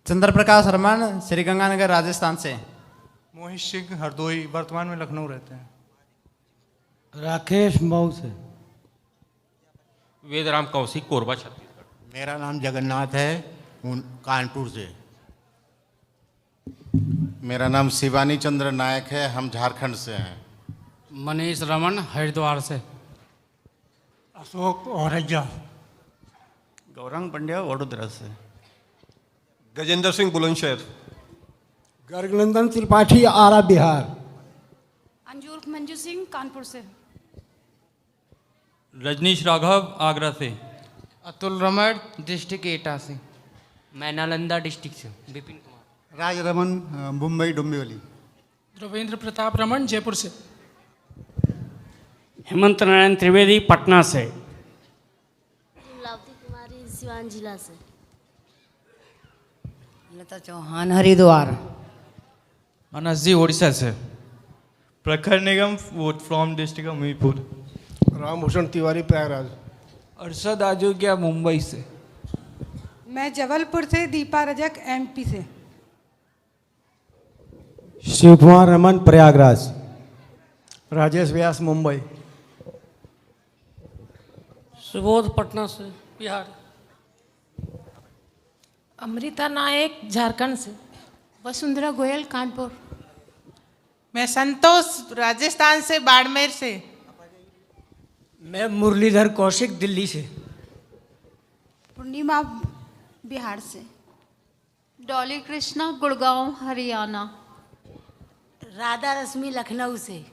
चंद्र प्रकाश हरमान श्रीगंगानगर राजस्थान से। मोहित सिंह हरदोई, वर्तमान में लखनऊ रहते हैं। राकेश मऊ से। वेदराम कौशिक, कोरबा, छत्तीसगढ़। मेरा नाम जगन्नाथ है, कानपुर से। मेरा नाम शिवानी चंद्र नायक है, हम झारखंड से हैं। मनीष रमन हरिद्वार से। अशोक औरैया। गौरंग पंड्या वडोदरा से। गजेंद्र सिंह बुलंदशहर। गर्गनंदन त्रिपाठी आरा बिहार। अंजूर मंजू सिंह कानपुर से। रजनीश राघव, आगरा से। अतुल रमण डिस्ट्रिक्ट एटा से। मैं नालंदा डिस्ट्रिक्ट से। विपिन कुमार। राज रमन, मुंबई डोंबिवली। ध्रुवेंद्र प्रताप रमन जयपुर से। हेमंत नारायण त्रिवेदी पटना से। लावती कुमारी सिवान जिला से। लता चौहान हरिद्वार। मनस जी उड़ीसा से। प्रखर निगम फ्रॉम डिस्ट्रिक्ट हमीरपुर। रामभूषण तिवारी प्रयागराज। अरशद आजोग्या मुंबई से। मैं जबलपुर से। दीपा रजक एमपी से। शिव कुमार रमन प्रयागराज। राजेश व्यास मुंबई। सुबोध पटना से बिहार। अमृता नायक झारखंड से। वसुंधरा गोयल कानपुर। मैं संतोष राजस्थान से, बाड़मेर से। मैं मुरलीधर कौशिक दिल्ली से। पूर्णिमा बिहार से। डॉली कृष्णा गुड़गांव हरियाणा। राधा रश्मि लखनऊ से।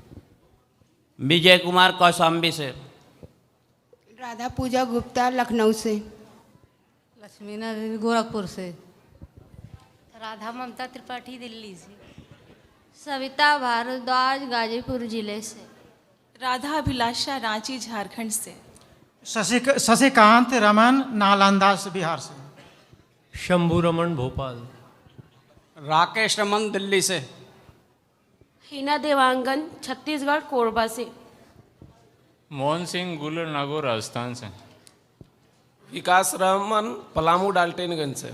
विजय कुमार, कौशाम्बी से। राधा पूजा गुप्ता लखनऊ से। लक्ष्मी नारायण गोरखपुर से। राधा ममता त्रिपाठी दिल्ली से। सविता भारद्वाज गाजीपुर जिले से। राधा अभिलाषा रांची झारखंड से। शशिकांत रमन नालंदा से, बिहार से। शंभू रमन, भोपाल। राकेश रमन दिल्ली से। हिना देवांगन छत्तीसगढ़ कोरबा से। मोहन सिंह गुलर, नागौर, राजस्थान से। विकास रमन पलामू डाल्टनगंज से।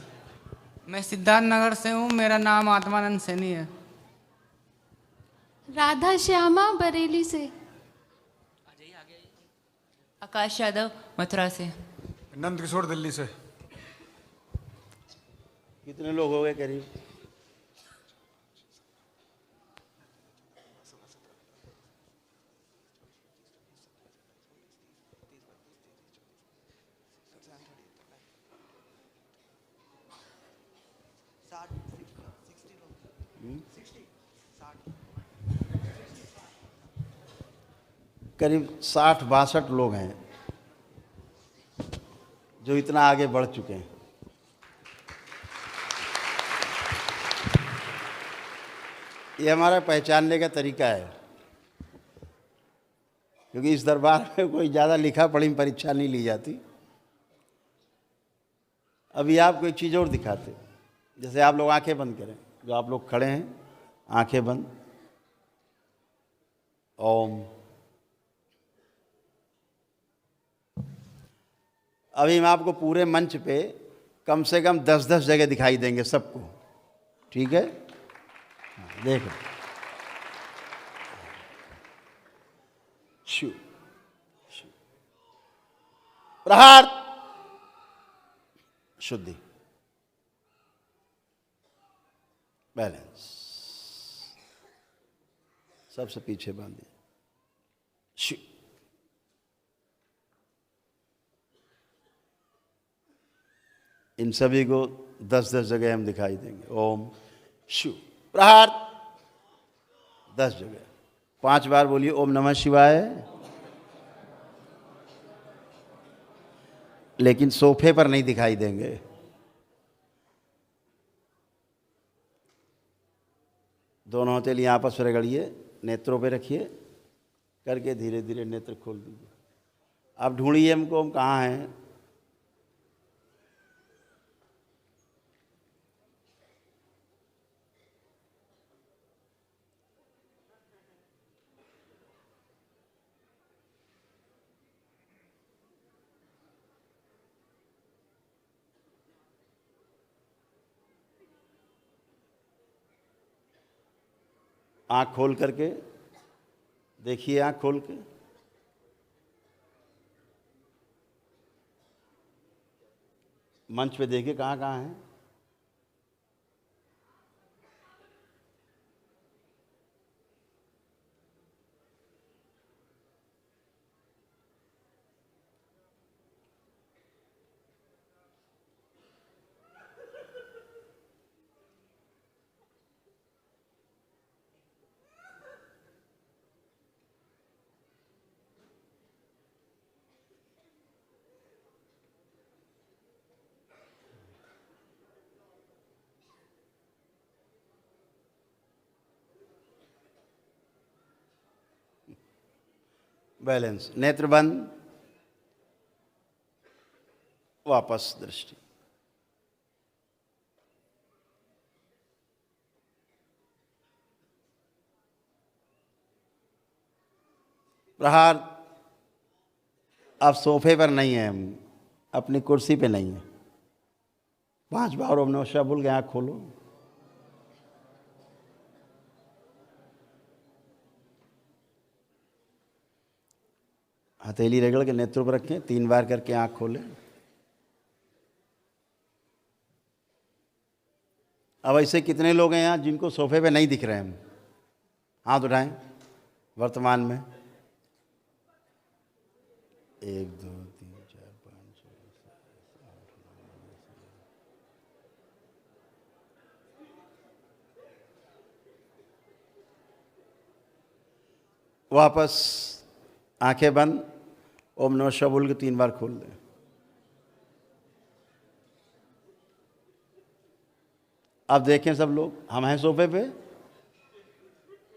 मैं सिद्धार्थ नगर से हूँ, मेरा नाम आत्मानंद सैनी है। राधा श्यामा बरेली से। आकाश यादव मथुरा से। नंद किशोर दिल्ली से। कितने लोग हो गए करीब? करीब 60-62 लोग हैं जो इतना आगे बढ़ चुके हैं। ये हमारा पहचानने का तरीका है, क्योंकि इस दरबार में कोई ज़्यादा लिखा पढ़ी में परीक्षा नहीं ली जाती। अभी आपको एक चीज़ और दिखाते, जैसे आप लोग आंखें बंद करें, जो आप लोग खड़े हैं आंखें बंद, ओम। अभी हम आपको पूरे मंच पे कम से कम 10-10 जगह दिखाई देंगे सबको, ठीक है? देखो, शु प्रहार, शुद्धि, बैलेंस, सबसे पीछे बांधिए, शु। इन सभी को 10-10 जगह हम दिखाई देंगे। ओम शु प्रहार 10 जगह, 5 बार बोलिए ओम नमः शिवाय। लेकिन सोफे पर नहीं दिखाई देंगे। दोनों हथेली आपस में रगड़िए, नेत्रों पे रखिए, करके धीरे धीरे नेत्र खोल दीजिए। आप ढूंढिए हमको, हम कहाँ हैं। आँख खोल करके देखिए, आँख खोल के। मंच पे देखिए कहाँ कहाँ है। बैलेंस, नेत्र बंद, वापस दृष्टि। प्रहार, आप सोफे पर नहीं हैं, हम अपनी कुर्सी पे नहीं हैं। 5 बार ओम नमः शिवाय बोल के आँख खोलो। हथेली रगड़ के नेत्रों पर रखें, 3 बार करके आँख खोलें। अब ऐसे कितने लोग हैं यहाँ जिनको सोफे पे नहीं दिख रहे हैं? हम हाथ उठाएं वर्तमान में। 1 2 3 4 5 6 7 8 9 10। वापस आंखें बंद, ओम नमः शिवाय बोल के 3 बार खोल दें। अब देखें सब लोग, हम हैं सोफे पे,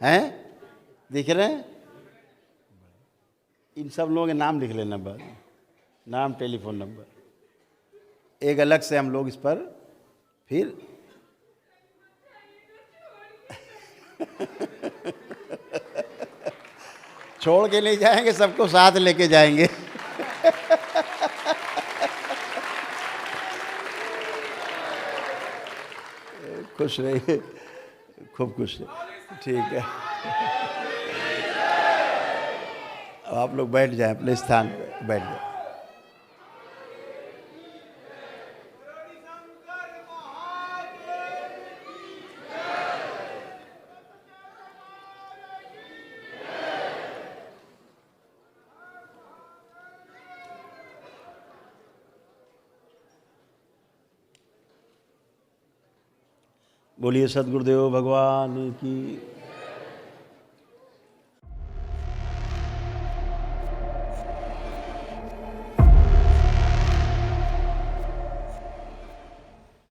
हैं, दिख रहे हैं? इन सब लोगों के नाम लिख लेना बाद में, नाम, टेलीफोन नंबर। एक अलग से हम लोग इस पर फिर छोड़ के नहीं जाएंगे, सबको साथ लेके जाएंगे। खुश रहिए, खूब खुश रहिए, ठीक है। अब आप लोग बैठ जाएं अपने स्थान पे, बैठ जाएं। बोलिए सद्गुरुदेव भगवान की।